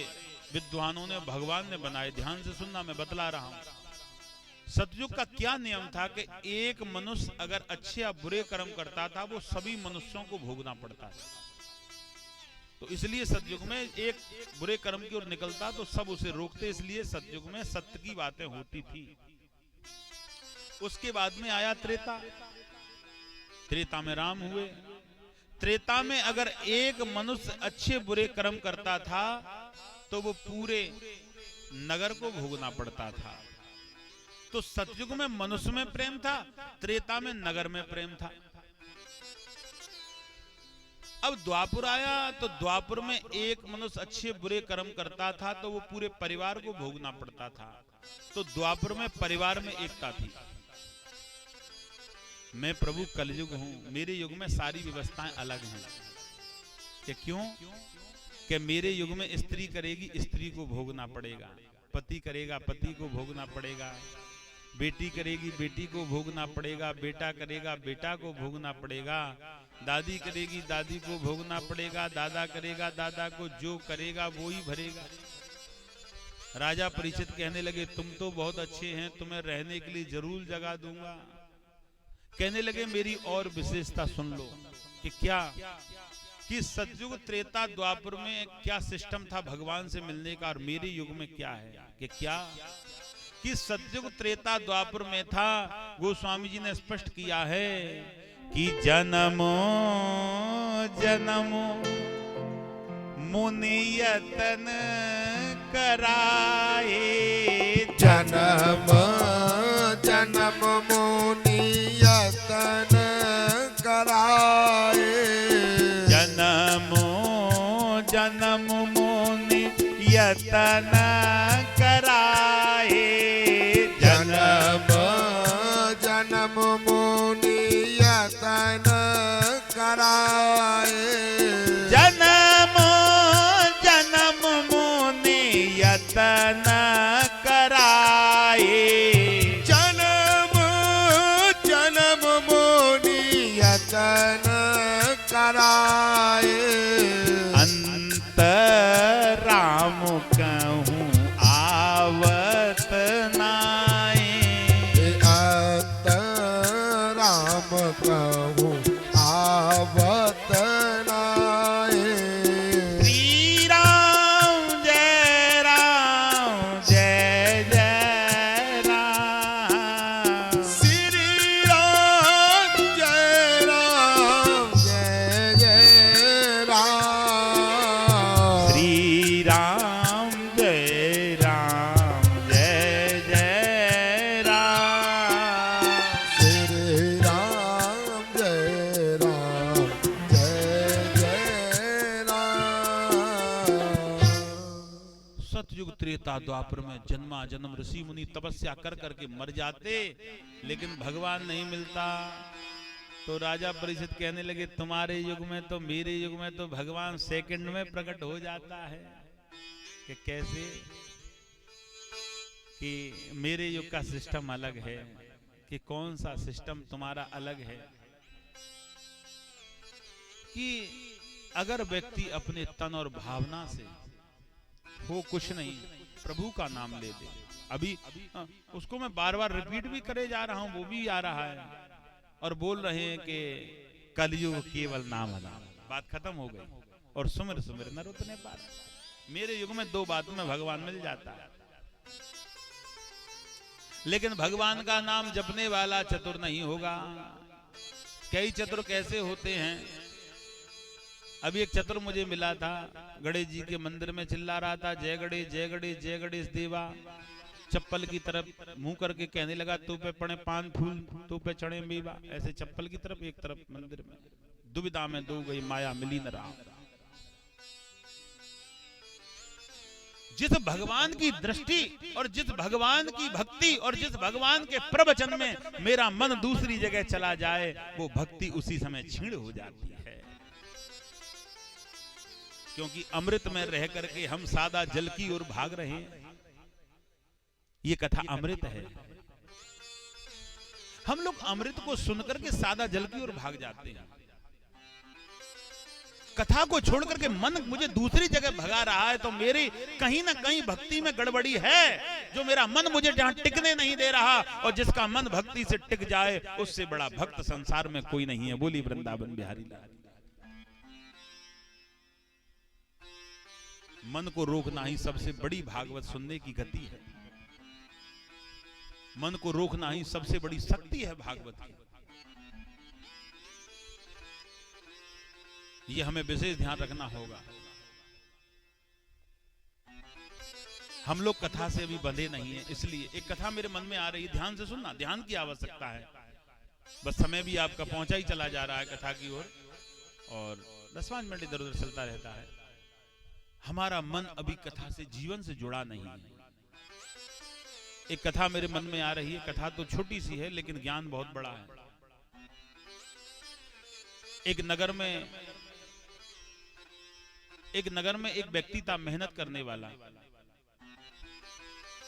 विद्वानों ने, भगवान ने बनाए। ध्यान से सुनना, मैं बतला रहा हूं। सतयुग का क्या नियम था कि एक मनुष्य अगर अच्छे या बुरे कर्म करता था, वो सभी मनुष्यों को भोगना पड़ता था। तो इसलिए सतयुग में एक बुरे कर्म की ओर निकलता तो सब उसे रोकते, इसलिए सतयुग में सत्य की बातें होती थी। उसके बाद में आया त्रेता। त्रेता में राम हुए। त्रेता में अगर एक मनुष्य अच्छे बुरे कर्म करता था तो वो पूरे नगर को भोगना पड़ता था। तो सतयुग में मनुष्य में प्रेम था, त्रेता में नगर में प्रेम था। अब द्वापर आया तो द्वापर में एक मनुष्य अच्छे बुरे कर्म करता था तो वो पूरे परिवार को भोगना पड़ता था। तो द्वापर में परिवार में एकता थी। मैं प्रभु कलयुग हूं, मेरे युग में सारी व्यवस्थाएं अलग हैं। कि क्यों? कि मेरे युग में स्त्री करेगी स्त्री को भोगना पड़ेगा, पति करेगा पति को भोगना पड़ेगा, बेटी करेगी बेटी को भोगना पड़ेगा, बेटा करेगा बेटा को भोगना पड़ेगा, दादी करेगी दादी को भोगना पड़ेगा, दादा करेगा दादा को, जो करेगा वो ही भरेगा। राजा परीक्षित कहने लगे तुम तो बहुत अच्छे हैं, तुम्हें रहने के लिए जरूर जगह दूंगा। कहने लगे मेरी और विशेषता सुन लो। कि क्या? कि सतयुग त्रेता द्वापर में क्या सिस्टम था भगवान से मिलने का और मेरे युग में क्या है। कि क्या? कि सतयुग त्रेता द्वापर में था, गोस्वामी जी ने स्पष्ट किया है कि जन्मो जन्मो मुनियतन कराए, जन्म जन्म मुनियतन कराए, जन्मो जन्म मुनियतन कराए, जन्म जन्म मुनियतन कराए, जन्म जन्म मुनियतन कराए, जन्म जन्म मुनियतन कराए, अंत राम कहूँ आवत नाए, अंत राम कहूँ आवत नाए, श्री राम जय जय जय राम, श्री राम जय जय राम, श्री राम जय जय राम, श्री राम जय जय राम। सतयुग त्रेता द्वापर में जन्मा जन्म ऋषि मुनि तपस्या कर करके मर जाते, लेकिन भगवान नहीं मिलता। तो राजा परीक्षित कहने लगे तुम्हारे युग में तो मेरे युग में तो भगवान सेकंड में प्रकट हो जाता है। कि कैसे? कि मेरे युग का सिस्टम अलग है। कि कौन सा सिस्टम तुम्हारा अलग है? कि अगर व्यक्ति अपने तन और भावना से हो कुछ नहीं, प्रभु का नाम ले दे। अभी उसको मैं बार बार रिपीट भी करे जा रहा हूं, वो भी आ रहा है और बोल रहे हैं कि कलयुग केवल नाम नाम, बात खत्म हो गई। और सुमिर सुमिर नर उतने पार। मेरे युग में दो बातों में भगवान मिल जाता है, लेकिन भगवान का नाम जपने वाला चतुर नहीं होगा। कई चतुर कैसे होते हैं? अभी एक चतुर मुझे मिला था, गणेश जी के मंदिर में चिल्ला रहा था जय गणेश जय गणेश जय गणेश देवा। चप्पल की तरफ मुंह करके कहने लगा तू पे पड़े पान फूल, तू पे चढ़े मेवा। ऐसे चप्पल की तरफ, एक तरफ मंदिर में। दुविधा में दो गई माया मिली न राम। जिस भगवान की दृष्टि और जिस भगवान की भक्ति और जिस भगवान के प्रवचन में मेरा मन दूसरी जगह चला जाए, वो भक्ति उसी समय छीण हो जाती है। क्योंकि अमृत में रह करके हम सादा जल की ओर भाग रहे हैं। ये कथा अमृत है। हम लोग अमृत को सुनकर के सादा जल की ओर भाग जाते हैं। कथा को छोड़ करके मन मुझे दूसरी जगह भगा रहा है, तो मेरी कहीं ना कहीं भक्ति में गड़बड़ी है। जो मेरा मन मुझे जहां टिकने नहीं दे रहा, और जिसका मन भक्ति से टिक जाए, उससे बड़ा भक्त संसार में कोई नहीं है। बोली वृंदावन बिहारी लाल। मन को रोकना ही सबसे बड़ी भागवत सुनने की गति है। मन को रोकना ही सबसे बड़ी शक्ति है भागवत की। ये हमें विशेष ध्यान रखना होगा। हम लोग कथा से अभी बंधे नहीं है, इसलिए एक कथा मेरे मन में आ रही है, ध्यान से सुनना, ध्यान की आवश्यकता है। बस समय भी आपका पहुंचा ही चला जा रहा है कथा की ओर, और 10-5 मिनट इधर उधर चलता रहता है। हमारा मन अभी कथा से, जीवन से जुड़ा नहीं है। एक कथा मेरे मन में आ रही है, कथा तो छोटी सी है लेकिन ज्ञान बहुत बड़ा है। एक नगर में एक व्यक्ति था, मेहनत करने वाला।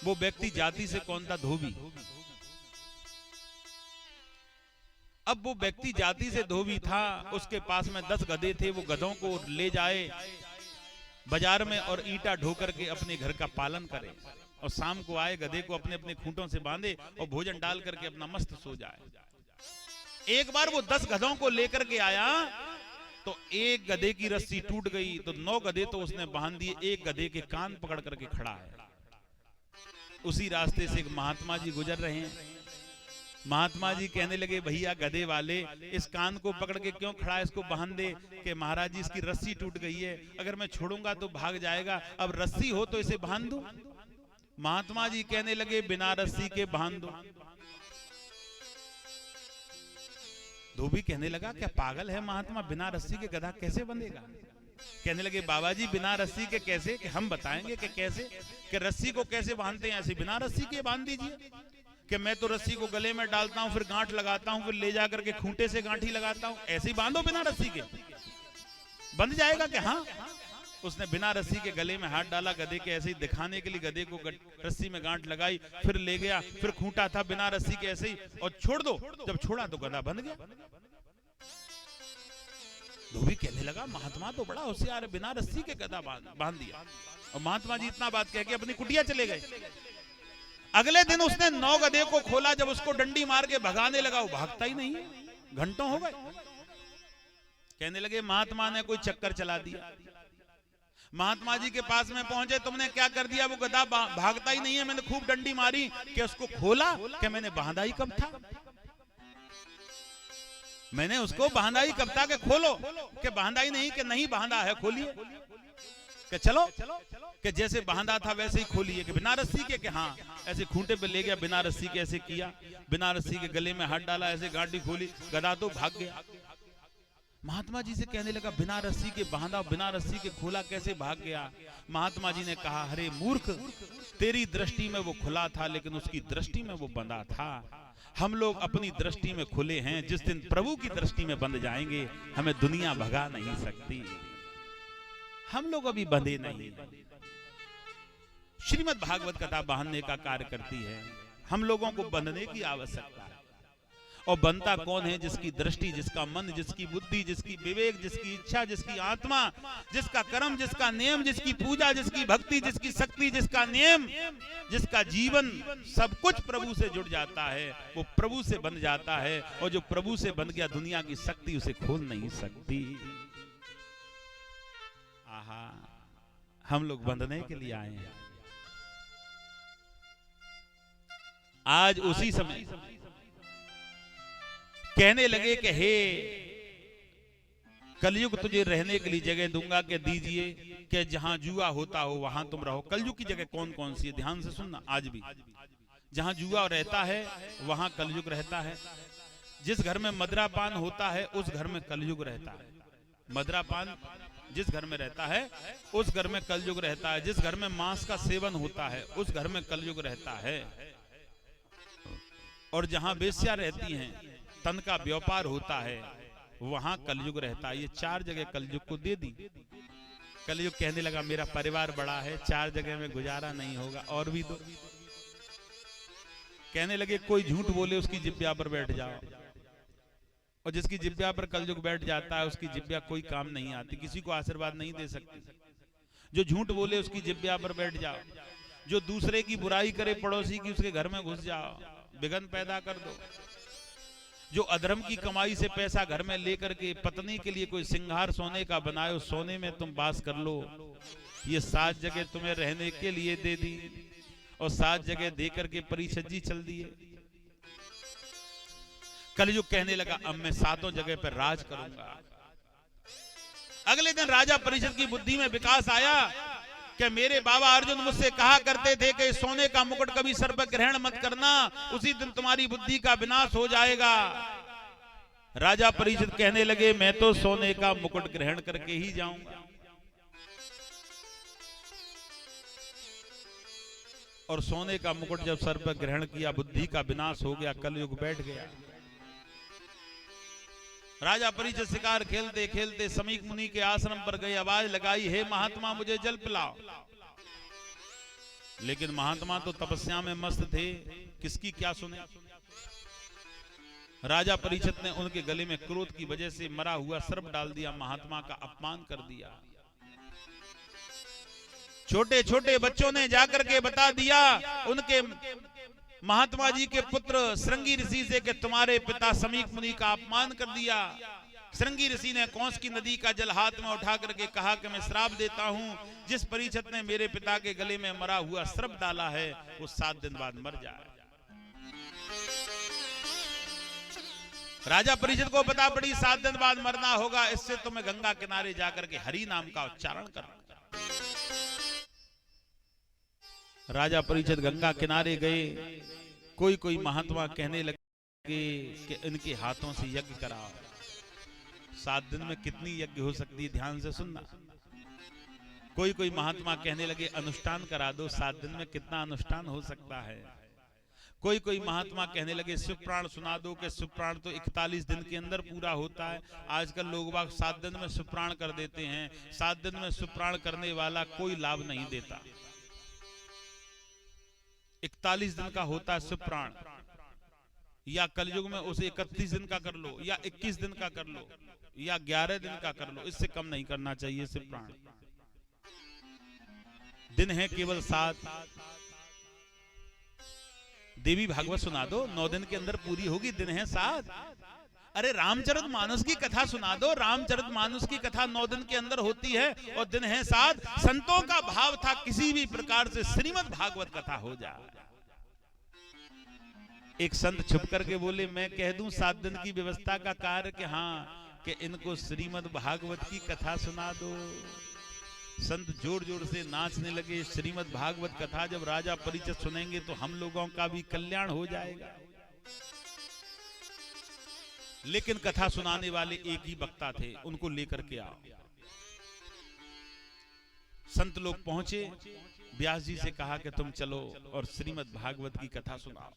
वो व्यक्ति जाति से कौन था? धोबी। अब वो व्यक्ति जाति से धोबी था, उसके पास में 10 गधे थे। वो गधों को ले जाए बाजार में और ईंटा ढो करके अपने घर का पालन करे, और शाम को आए गधे को अपने अपने खूंटों से बांधे और भोजन डाल करके अपना मस्त सो जाए। एक बार वो 10 गधों को लेकर के आया तो एक गधे की रस्सी टूट गई, तो 9 गधे तो उसने बांध दिए, एक गधे के कान पकड़ करके खड़ा है। उसी रास्ते से एक महात्मा जी गुजर रहे हैं। महात्मा जी कहने लगे, भैया गधे वाले, इस कान को पकड़ के क्यों खड़ा है, इसको बांध दे। कि महाराज जी इसकी रस्सी टूट गई है, अगर मैं छोड़ूंगा तो भाग जाएगा, अब रस्सी हो तो इसे बांध दूं। महात्मा जी कहने लगे, बिना रस्सी के बांध दो। धोबी कहने लगा, क्या पागल है महात्मा, बिना रस्सी के गधा कैसे बंधेगा? कहने लगे, बाबा जी बिना रस्सी के कैसे? कि हम बताएंगे कि कैसे, कि रस्सी को कैसे बांधते हैं, ऐसे बिना रस्सी के बांध दीजिए। कि मैं तो रस्सी को गले में डालता हूं, फिर गांठ लगाता हूं, फिर ले जाकर के खूंटे से गांठी लगाता हूं, ऐसे ही बांधो बिना रस्सी के, बंध जाएगा। कि हाँ। उसने बिना रस्सी के गले में हाथ डाला, गधे के ऐसे ही दिखाने के लिए गधे को रस्सी में गांठ लगाई, फिर ले गया, फिर खूंटा था बिना रस्सी के ऐसे ही, और छोड़ दो। जब छोड़ा तो गधा बंध गया। धोबी कहने लगा, महात्मा तो बड़ा होशियार है, बिना रस्सी के गधा बांध दिया। और महात्मा जी इतना बात कह के अपनी कुटिया चले गए। अगले दिन उसने 9 गधे को खोला, जब उसको डंडी मार के भगाने लगा, वो भागता ही नहीं है, घंटों हो गए। कहने लगे, महात्मा ने कोई चक्कर चला दिया। महात्मा जी के पास में पहुंचे, तुमने क्या कर दिया, वो गधा भागता ही नहीं है, मैंने खूब डंडी मारी, कि उसको खोला, कि मैंने बांधा ही कब था, मैंने उसको बांधा ही कब था, कि खोलो, कि बांधा ही नहीं, कि नहीं बांधा है, खोलिए, कि चलो, कि जैसे बांधा था वैसे ही खोलिए, कि बिना रस्सी के, कि हाँ। ऐसे खूंटे पे ले गया, बिना रस्सी के ऐसे किया, बिना रस्सी के गले में हाथ डाला, ऐसे गांठी खोली, गधा तो भाग गया। महात्मा जी से कहने लगा, बिना रस्सी के बांधा, बिना रस्सी के खोला, कैसे भाग गया? महात्मा जी ने कहा, अरे मूर्ख, तेरी दृष्टि में वो खुला था, लेकिन उसकी दृष्टि में वो बंधा था। हम लोग अपनी दृष्टि में खुले हैं, जिस दिन प्रभु की दृष्टि में बंध जाएंगे, हमें दुनिया भगा नहीं सकती। हम लोग अभी बंधे नहीं। श्रीमद् भागवत कथा बांधने का कार्य करती है, हम लोगों को बंधने की आवश्यकता है। और बनता कौन है? जिसकी दृष्टि, जिसका मन, जिसकी बुद्धि, जिसकी विवेक, जिसकी इच्छा, जिसकी आत्मा, जिसका कर्म, जिसका नियम, जिसकी पूजा, जिसकी भक्ति, जिसकी शक्ति, जिसका नियम, जिसका जीवन, सब कुछ प्रभु से जुड़ जाता है, वो प्रभु से बन जाता है। और जो प्रभु से बन गया, दुनिया की शक्ति उसे खोल नहीं सकती। आहा, हम लोग बंधने के लिए आए हैं। आज उसी समय कहने लगे कि हे कलयुग, तुझे रहने के लिए जगह दूंगा, कि दीजिए, कि जहां जुआ होता हो वहां तुम रहो। कलयुग की जगह कौन कौन सी है? ध्यान से सुनना। आज भी जहां जुआ रहता है वहां कलयुग रहता है। जिस घर में मदरापान होता है उस घर में कलयुग रहता है। मदरापान जिस घर में रहता है उस घर में कलयुग रहता है। जिस घर में मांस का सेवन होता है उस घर में कलयुग रहता है। और जहां वेश्या रहती हैं, तन का व्यापार होता है, वहां कलयुग रहता है। ये 4 जगह कलयुग को दे दी। कलयुग कहने लगा, मेरा परिवार बड़ा है, 4 जगह में गुजारा नहीं होगा, और भी दो। कहने लगे, कोई झूठ बोले उसकी जिब्या पर बैठ जाओ। और जिसकी जिब्या पर कलयुग बैठ जाता है उसकी जिब्या कोई काम नहीं आती, किसी को आशीर्वाद नहीं दे सकती। जो झूठ बोले उसकी जिब्या पर बैठ जाओ। जो दूसरे की बुराई करे पड़ोसी की, उसके घर में घुस जाओ, विघ्न पैदा कर दो। जो अधर्म की कमाई से पैसा घर में लेकर के पत्नी के लिए कोई सिंगार सोने का बनाए, सोने में तुम वास कर लो। ये 7 जगह तुम्हें रहने के लिए दे दी और 7 जगह देकर के परिछज्जी चल दिए। कलयुग कहने लगा, अब मैं 7 जगह पर राज करूंगा। अगले दिन राजा परिषद की बुद्धि में विकास आया कि मेरे बाबा अर्जुन मुझसे कहा करते थे कि सोने का मुकुट कभी सर पर ग्रहण मत करना, उसी दिन तुम्हारी बुद्धि का विनाश हो जाएगा। राजा परीक्षित कहने लगे मैं तो सोने का मुकुट ग्रहण करके ही जाऊंगा। और सोने का मुकुट जब सर पर ग्रहण किया, बुद्धि का विनाश हो गया, कलयुग बैठ गया। राजा परीक्षित शिकार खेलते खेलते समीक मुनि के आश्रम पर गए, आवाज लगाई हे महात्मा मुझे जल पिलाओ। लेकिन महात्मा तो तपस्या में मस्त थे, किसकी क्या सुने। राजा परीक्षित ने उनके गले में क्रोध की वजह से मरा हुआ सर्प डाल दिया, महात्मा का अपमान कर दिया। छोटे छोटे बच्चों ने जाकर के बता दिया उनके महात्मा जी के पुत्र श्रृंगी ऋषि से कि तुम्हारे पिता समीक मुनि का अपमान कर दिया। श्रृंगी ऋषि ने कौंस की नदी का जल हाथ में उठा करके कहा कि मैं श्राप देता हूं, जिस परीक्षित ने मेरे पिता के गले में मरा हुआ सर्प डाला है वो 7 दिन बाद मर जाए। राजा परीक्षित को पता पड़ी 7 दिन बाद मरना होगा, इससे तो मैं गंगा किनारे जाकर के हरि नाम का उच्चारण करूंगा। राजा परीक्षित गंगा किनारे गए, कोई कोई महात्मा कहने लगे कि इनके हाथों से यज्ञ कराओ। 7 दिन में कितनी यज्ञ हो सकती है, ध्यान से सुनना। कोई कोई महात्मा कहने लगे अनुष्ठान करा दो, 7 दिन में कितना अनुष्ठान हो सकता है। कोई कोई महात्मा कहने लगे शिवपुराण सुना दो, कि शिवपुराण तो 41 दिन के अंदर पूरा होता है। आजकल लोग बाग 7 दिन में शिवपुराण कर देते हैं। 7 दिन में शिवपुराण करने वाला कोई लाभ नहीं देता। 41 दिन का होता है शिवपुराण, या कलयुग में उसे 31 दिन का कर लो, या 21 दिन का कर लो, या 11 दिन का कर लो, इससे कम नहीं करना चाहिए शिवपुराण। दिन है केवल 7। देवी भागवत सुना दो, 9 दिन के अंदर पूरी होगी, दिन है 7। अरे रामचरितमानस की कथा सुना दो, रामचरितमानस की कथा 9 दिन के अंदर होती है और दिन है 7। संतों का भाव था किसी भी प्रकार से श्रीमद् भागवत कथा हो जाए। एक संत छुप करके बोले मैं कह दूं 7 दिन की व्यवस्था का कार्य कि हाँ, कि इनको श्रीमद् भागवत की कथा सुना दो। संत जोर जोर से नाचने लगे। श्रीमद् भागवत कथा जब राजा परीक्षित सुनेंगे तो हम लोगों का भी कल्याण हो जाएगा। लेकिन कथा सुनाने वाले एक ही वक्ता थे, उनको लेकर के आओ। संत लोग पहुंचे, व्यास जी से कहा कि तुम चलो और श्रीमद् भागवत की कथा सुनाओ।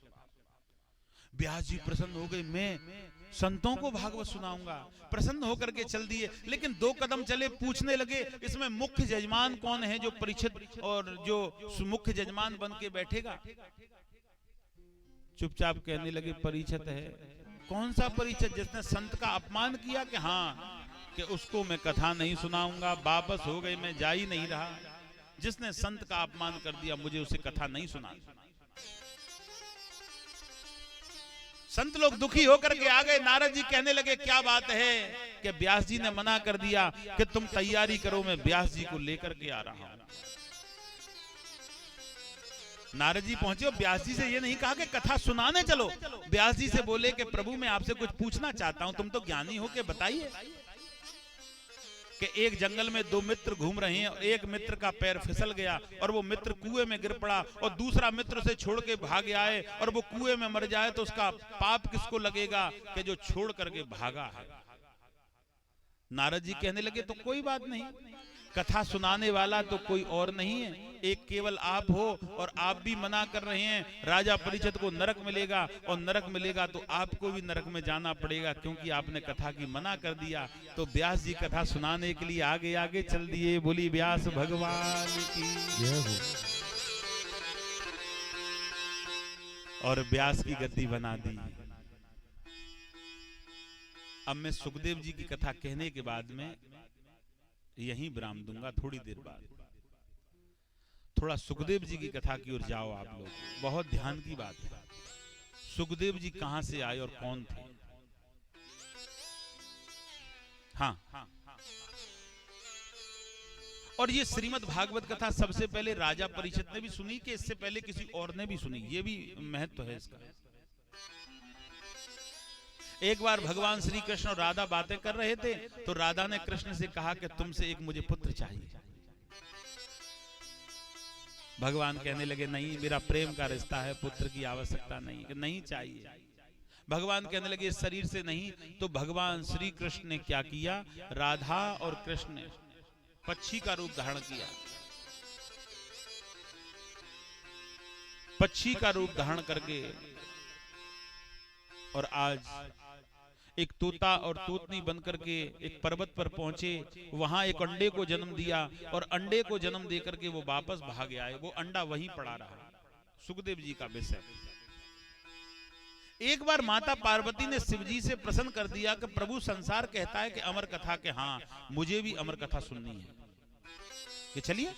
व्यास जी प्रसन्न हो गए, मैं संतों को भागवत सुनाऊंगा। प्रसन्न होकर के चल दिए, लेकिन 2 कदम चले, पूछने लगे इसमें मुख्य जजमान कौन है जो परीक्षित और जो मुख्य जजमान बन के बैठेगा। चुपचाप कहने लगे परीक्षित है। कौन सा परीक्षित? जिसने संत का अपमान किया कि हाँ, कि उसको मैं कथा नहीं सुनाऊंगा। वापस हो गए, मैं जा ही नहीं रहा। जिसने संत का अपमान कर दिया मुझे उसे कथा नहीं सुनानी। संत लोग दुखी होकर के आ गए। नारद जी कहने लगे क्या बात है कि व्यास जी ने मना कर दिया कि तुम तैयारी करो, मैं व्यास जी को लेकर के आ रहा हूं। नारद जी पहुंचे, व्यास जी से ये नहीं कहा कि कथा सुनाने चलो। व्यास जी से बोले कि प्रभु मैं आपसे कुछ पूछना चाहता हूं, तुम तो ज्ञानी हो, के बताइए। कि एक जंगल में 2 मित्र घूम रहे हैं और एक मित्र का पैर फिसल गया और वो मित्र कुएं में गिर पड़ा और दूसरा मित्र उसे छोड़ के भाग आए और वो कुएं में मर जाए तो उसका पाप किसको लगेगा कि जो छोड़ करके भागा है। नारद जी कहने लगे तो कोई बात नहीं, कथा सुनाने वाला तो कोई और नहीं है, एक केवल आप हो और आप भी मना कर रहे हैं। राजा परीक्षित को नरक मिलेगा और नरक मिलेगा तो आपको भी नरक में जाना पड़ेगा क्योंकि आपने कथा की मना कर दिया। तो व्यास जी कथा सुनाने के लिए आगे आगे चल दिए। बोली व्यास भगवान की जय हो। और व्यास की गद्दी बना दी। अब मैं सुखदेव जी की कथा कहने के बाद में यहीं विराम दूंगा। थोड़ी देर बाद थोड़ा सुखदेव जी की कथा की ओर जाओ आप लोग, बहुत ध्यान की बात है। सुखदेव जी कहां से आए और कौन थे? हाँ, और ये श्रीमद् भागवत कथा सबसे पहले राजा परीक्षित ने भी सुनी कि इससे पहले किसी और ने भी सुनी? ये भी महत्व है इसका। एक बार भगवान श्री कृष्ण और राधा बातें कर रहे थे तो राधा ने कृष्ण से कहा कि तुमसे एक मुझे पुत्र चाहिए। भगवान कहने लगे नहीं, मेरा प्रेम का रिश्ता है, पुत्र की आवश्यकता नहीं, नहीं चाहिए। भगवान कहने लगे इस शरीर से नहीं। तो भगवान श्री कृष्ण ने क्या किया, राधा और कृष्ण ने पक्षी का रूप धारण किया। पक्षी का रूप धारण करके और आज एक तोता और तोतनी बनकर के एक पर्वत पर पहुंचे, वहां एक अंडे को जन्म दिया और अंडे को जन्म देकर के वो वापस भाग आए। वो अंडा वहीं पड़ा रहा। सुखदेव जी का विषय। एक बार माता पार्वती ने शिवजी से प्रश्न कर दिया कि प्रभु संसार कहता है कि अमर कथा, के हाँ मुझे भी अमर कथा सुननी है, कि चलिए।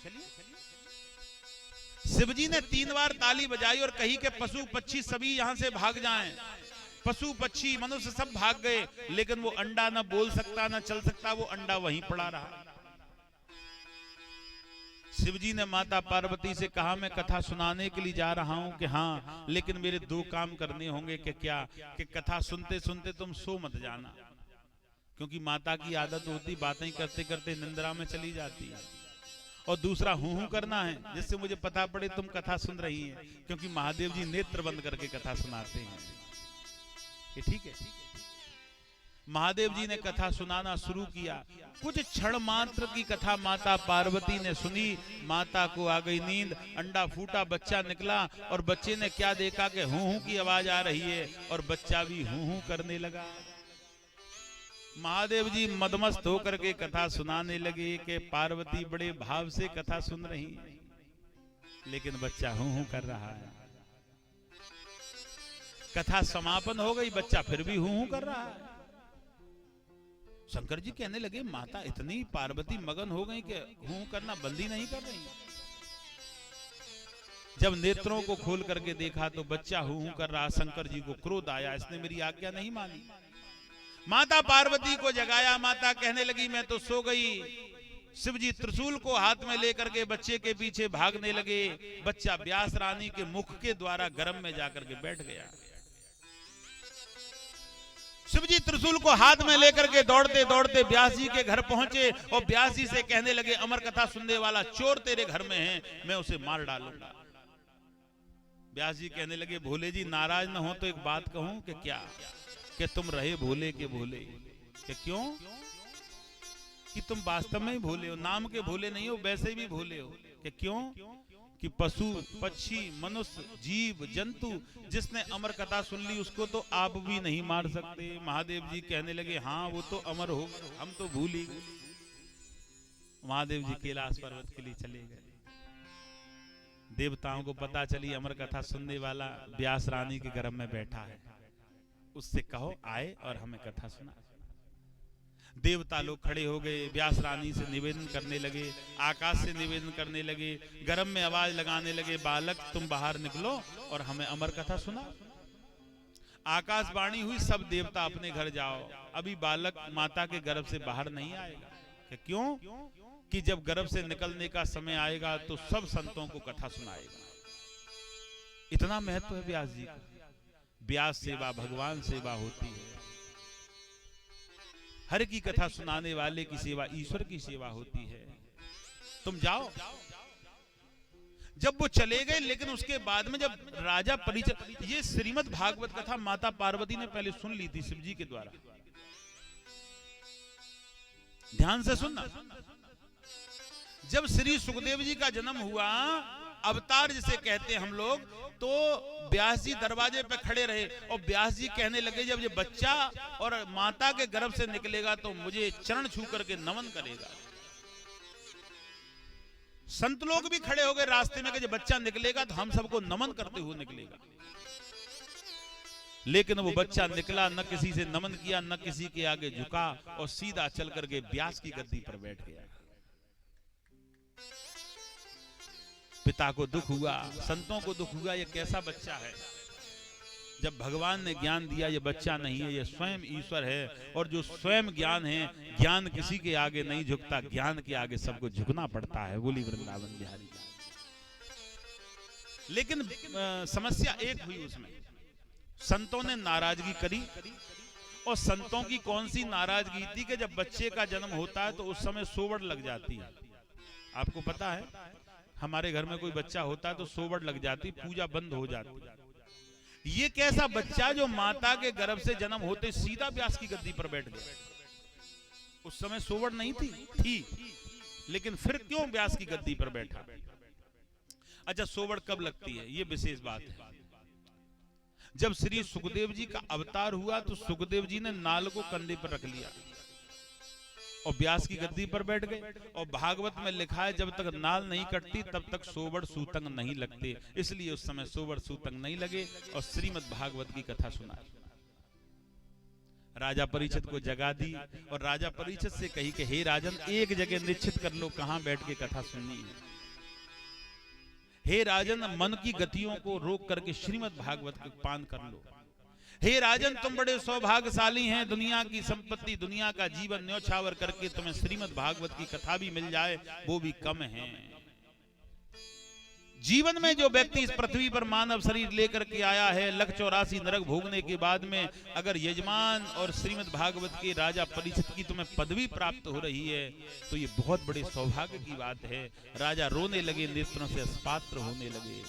शिवजी ने 3 बार ताली बजाई और कही कि पशु पक्षी सभी यहां से भाग जाएं। पशु पक्षी मनुष्य सब भाग गए, लेकिन वो अंडा ना बोल सकता ना चल सकता, वो अंडा वहीं पड़ा रहा। शिवजी ने माता पार्वती से कहा मैं कथा सुनाने के लिए जा रहा हूं कि हाँ, लेकिन मेरे 2 काम करने होंगे। कि क्या, कि कथा सुनते सुनते तुम सो मत जाना, क्योंकि माता की आदत होती बातें करते करते निंद्रा में चली जाती है। और दूसरा हूं करना है, जिससे मुझे पता पड़े तुम कथा सुन रही हैं, क्योंकि महादेव जी नेत्र बंद करके कथा सुनाते हैं। ये ठीक है। महादेव जी ने कथा सुनाना शुरू किया। कुछ क्षण मात्र की कथा माता पार्वती ने सुनी। माता को आ गई नींद। अंडा फूटा, बच्चा निकला और बच्चे ने क्या देखा कि हूं की आवाज आ रही है और बच्चा भी हूं करने लगा। महादेव जी मदमस्त होकर के कथा सुनाने लगे कि पार्वती बड़े भाव से कथा सुन रही है, लेकिन बच्चा हूं कर रहा है। कथा समापन हो गई, बच्चा फिर भी हूं कर रहा है। शंकर जी कहने लगे माता इतनी पार्वती मगन हो गई कि हूं करना बंद ही नहीं कर रही। जब नेत्रों को खोल करके देखा तो बच्चा हूं कर रहा। शंकर जी को क्रोध आया, इसने मेरी आज्ञा नहीं मानी। माता पार्वती को जगाया। माता कहने लगी मैं तो सो गई। शिवजी त्रिशूल को हाथ में लेकर के बच्चे के पीछे भागने लगे। बच्चा व्यास रानी के मुख के द्वारा गर्भ में जाकर के बैठ गया। शिवजी त्रिशूल को हाथ में लेकर के दौड़ते दौड़ते व्यास जी के घर पहुंचे और व्यास जी से कहने लगे अमर कथा सुनने वाला चोर तेरे घर में है, मैं उसे मार डालूंगा। व्यास जी कहने लगे भोले जी नाराज न हो तो एक बात कहूं कि क्या, कि तुम रहे भोले के भोले। कि क्यों? कि तुम वास्तव में ही भोले हो, नाम के भोले नहीं हो, वैसे भी भोले हो। कि क्यों? कि पशु पक्षी मनुष्य जीव जंतु जिसने अमर कथा सुन ली उसको तो आप भी नहीं मार सकते। महादेव जी कहने लगे हाँ वो तो अमर हो, हम तो भूल ही गए। महादेव जी कैलाश पर्वत के लिए चले गए। देवताओं को पता चली अमर कथा सुनने वाला व्यास रानी के गर्भ में बैठा है, उससे कहो आए और हमें कथा सुना। देवता लोग खड़े हो गए, व्यास रानी से निवेदन करने लगे, आकाश से निवेदन करने लगे, गर्भ में आवाज लगाने लगे बालक तुम बाहर निकलो और हमें अमर कथा सुना। आकाशवाणी हुई सब देवता अपने घर जाओ, अभी बालक माता के गर्भ से बाहर नहीं आएगा। कि क्यों? कि जब गर्भ से निकलने का समय आएगा तो सब संतों को कथा सुनाएगा। इतना महत्व है व्यास जी का। व्यास सेवा भगवान सेवा होती है। हर की कथा सुनाने वाले की सेवा ईश्वर की सेवा होती है। तुम जाओ। जब वो चले गए, लेकिन उसके बाद में जब राजा परिचय, ये श्रीमद् भागवत कथा माता पार्वती ने पहले सुन ली थी शिव जी के द्वारा। ध्यान से सुनना। जब श्री सुखदेव जी का जन्म हुआ, अवतार जिसे कहते हैं हम लोग, तो व्यास जी दरवाजे पे खड़े रहे और व्यास जी कहने लगे जब ये बच्चा और माता के गर्भ से निकलेगा तो मुझे चरण छू करके नमन करेगा। संत लोग भी खड़े हो गए रास्ते में कि जब बच्चा निकलेगा तो हम सबको नमन करते हुए निकलेगा। लेकिन वो बच्चा निकला, न किसी से नमन किया, न किसी के आगे झुका और सीधा चल करके व्यास की गद्दी पर बैठ गया। पिता को दुख हुआ, संतों को दुख हुआ, ये कैसा बच्चा है। जब भगवान ने ज्ञान दिया ये बच्चा नहीं है, ये स्वयं ईश्वर है, और जो स्वयं ज्ञान है, ज्ञान किसी के आगे नहीं झुकता, ज्ञान के आगे सबको झुकना पड़ता है। बोली वृंदावन बिहारी। लेकिन समस्या एक हुई उसमें, संतों ने नाराजगी करी। और संतों की कौन सी नाराजगी थी कि जब बच्चे का जन्म होता है तो उस समय सोवड़ लग जाती है। आपको पता है हमारे घर में कोई बच्चा होता तो सोवड़ लग जाती, पूजा बंद हो जाती। ये कैसा बच्चा जो माता के गर्भ से जन्म होते सीधा व्यास की गद्दी पर बैठ गया। उस समय सोवड़ नहीं थी, लेकिन फिर क्यों व्यास की गद्दी पर बैठा? अच्छा, सोवड़ कब लगती है ये विशेष बात है। जब श्री सुखदेव जी का अवतार हुआ तो सुखदेव जी ने नाल को कंधे पर रख लिया और व्यास की गद्दी पर बैठ गए। और भागवत में लिखा है जब तक नाल नहीं कटती तब तक सोवड़ सूतंग नहीं लगते, इसलिए उस समय सोवड़ सूतंग नहीं लगे और श्रीमद् भागवत की कथा सुनाई। राजा परीक्षित को जगा दी और राजा परीक्षित से कही कि हे राजन, एक जगह निश्चित कर लो कहां बैठ के कथा सुननी है। हे राजन, मन की गतियों को रोक करके श्रीमद् भागवत को पान कर लो। हे राजन, तुम बड़े सौभाग्यशाली हैं, दुनिया की संपत्ति, दुनिया का जीवन न्योछावर करके तुम्हें श्रीमद् भागवत की कथा भी मिल जाए वो भी कम है। जीवन में जो व्यक्ति इस पृथ्वी पर मानव शरीर लेकर के आया है, 184 नरक भोगने के बाद में अगर यजमान और श्रीमद् भागवत के राजा परीक्षित की तुम्हें पदवी प्राप्त हो रही है तो ये बहुत बड़े सौभाग्य की बात है। राजा रोने लगे, नेत्रों से अस्पात्र होने लगे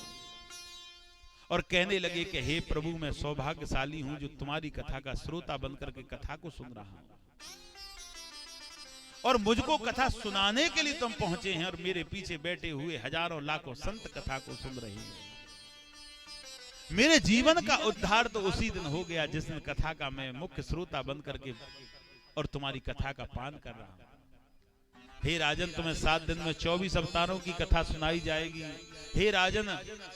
और कहने लगे कि हे प्रभु, मैं सौभाग्यशाली हूं जो तुम्हारी कथा का श्रोता बनकर के कथा को सुन रहा हूं और मुझको कथा सुनाने के लिए तुम पहुंचे हैं और मेरे पीछे बैठे हुए हजारों लाखों संत कथा को सुन रहे हैं। मेरे जीवन का उद्धार तो उसी दिन हो गया जिस दिन कथा का मैं मुख्य श्रोता बन करके और तुम्हारी कथा का पान कर रहा हूं। हे राजन, तुम्हें 7 दिन में 24 अवतारों की कथा सुनाई जाएगी। हे राजन,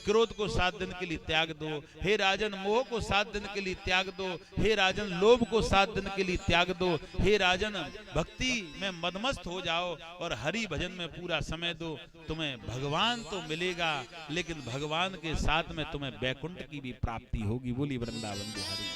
क्रोध को 7 दिन के लिए त्याग दो। हे राजन, मोह को 7 दिन के लिए त्याग दो। हे राजन, लोभ को 7 दिन के लिए त्याग दो। हे राजन, भक्ति में मदमस्त हो जाओ और हरि भजन में पूरा समय दो। तुम्हें भगवान तो मिलेगा, लेकिन भगवान के साथ में तुम्हें वैकुंठ की भी प्राप्ति होगी। बोली वृंदावन बिहारी।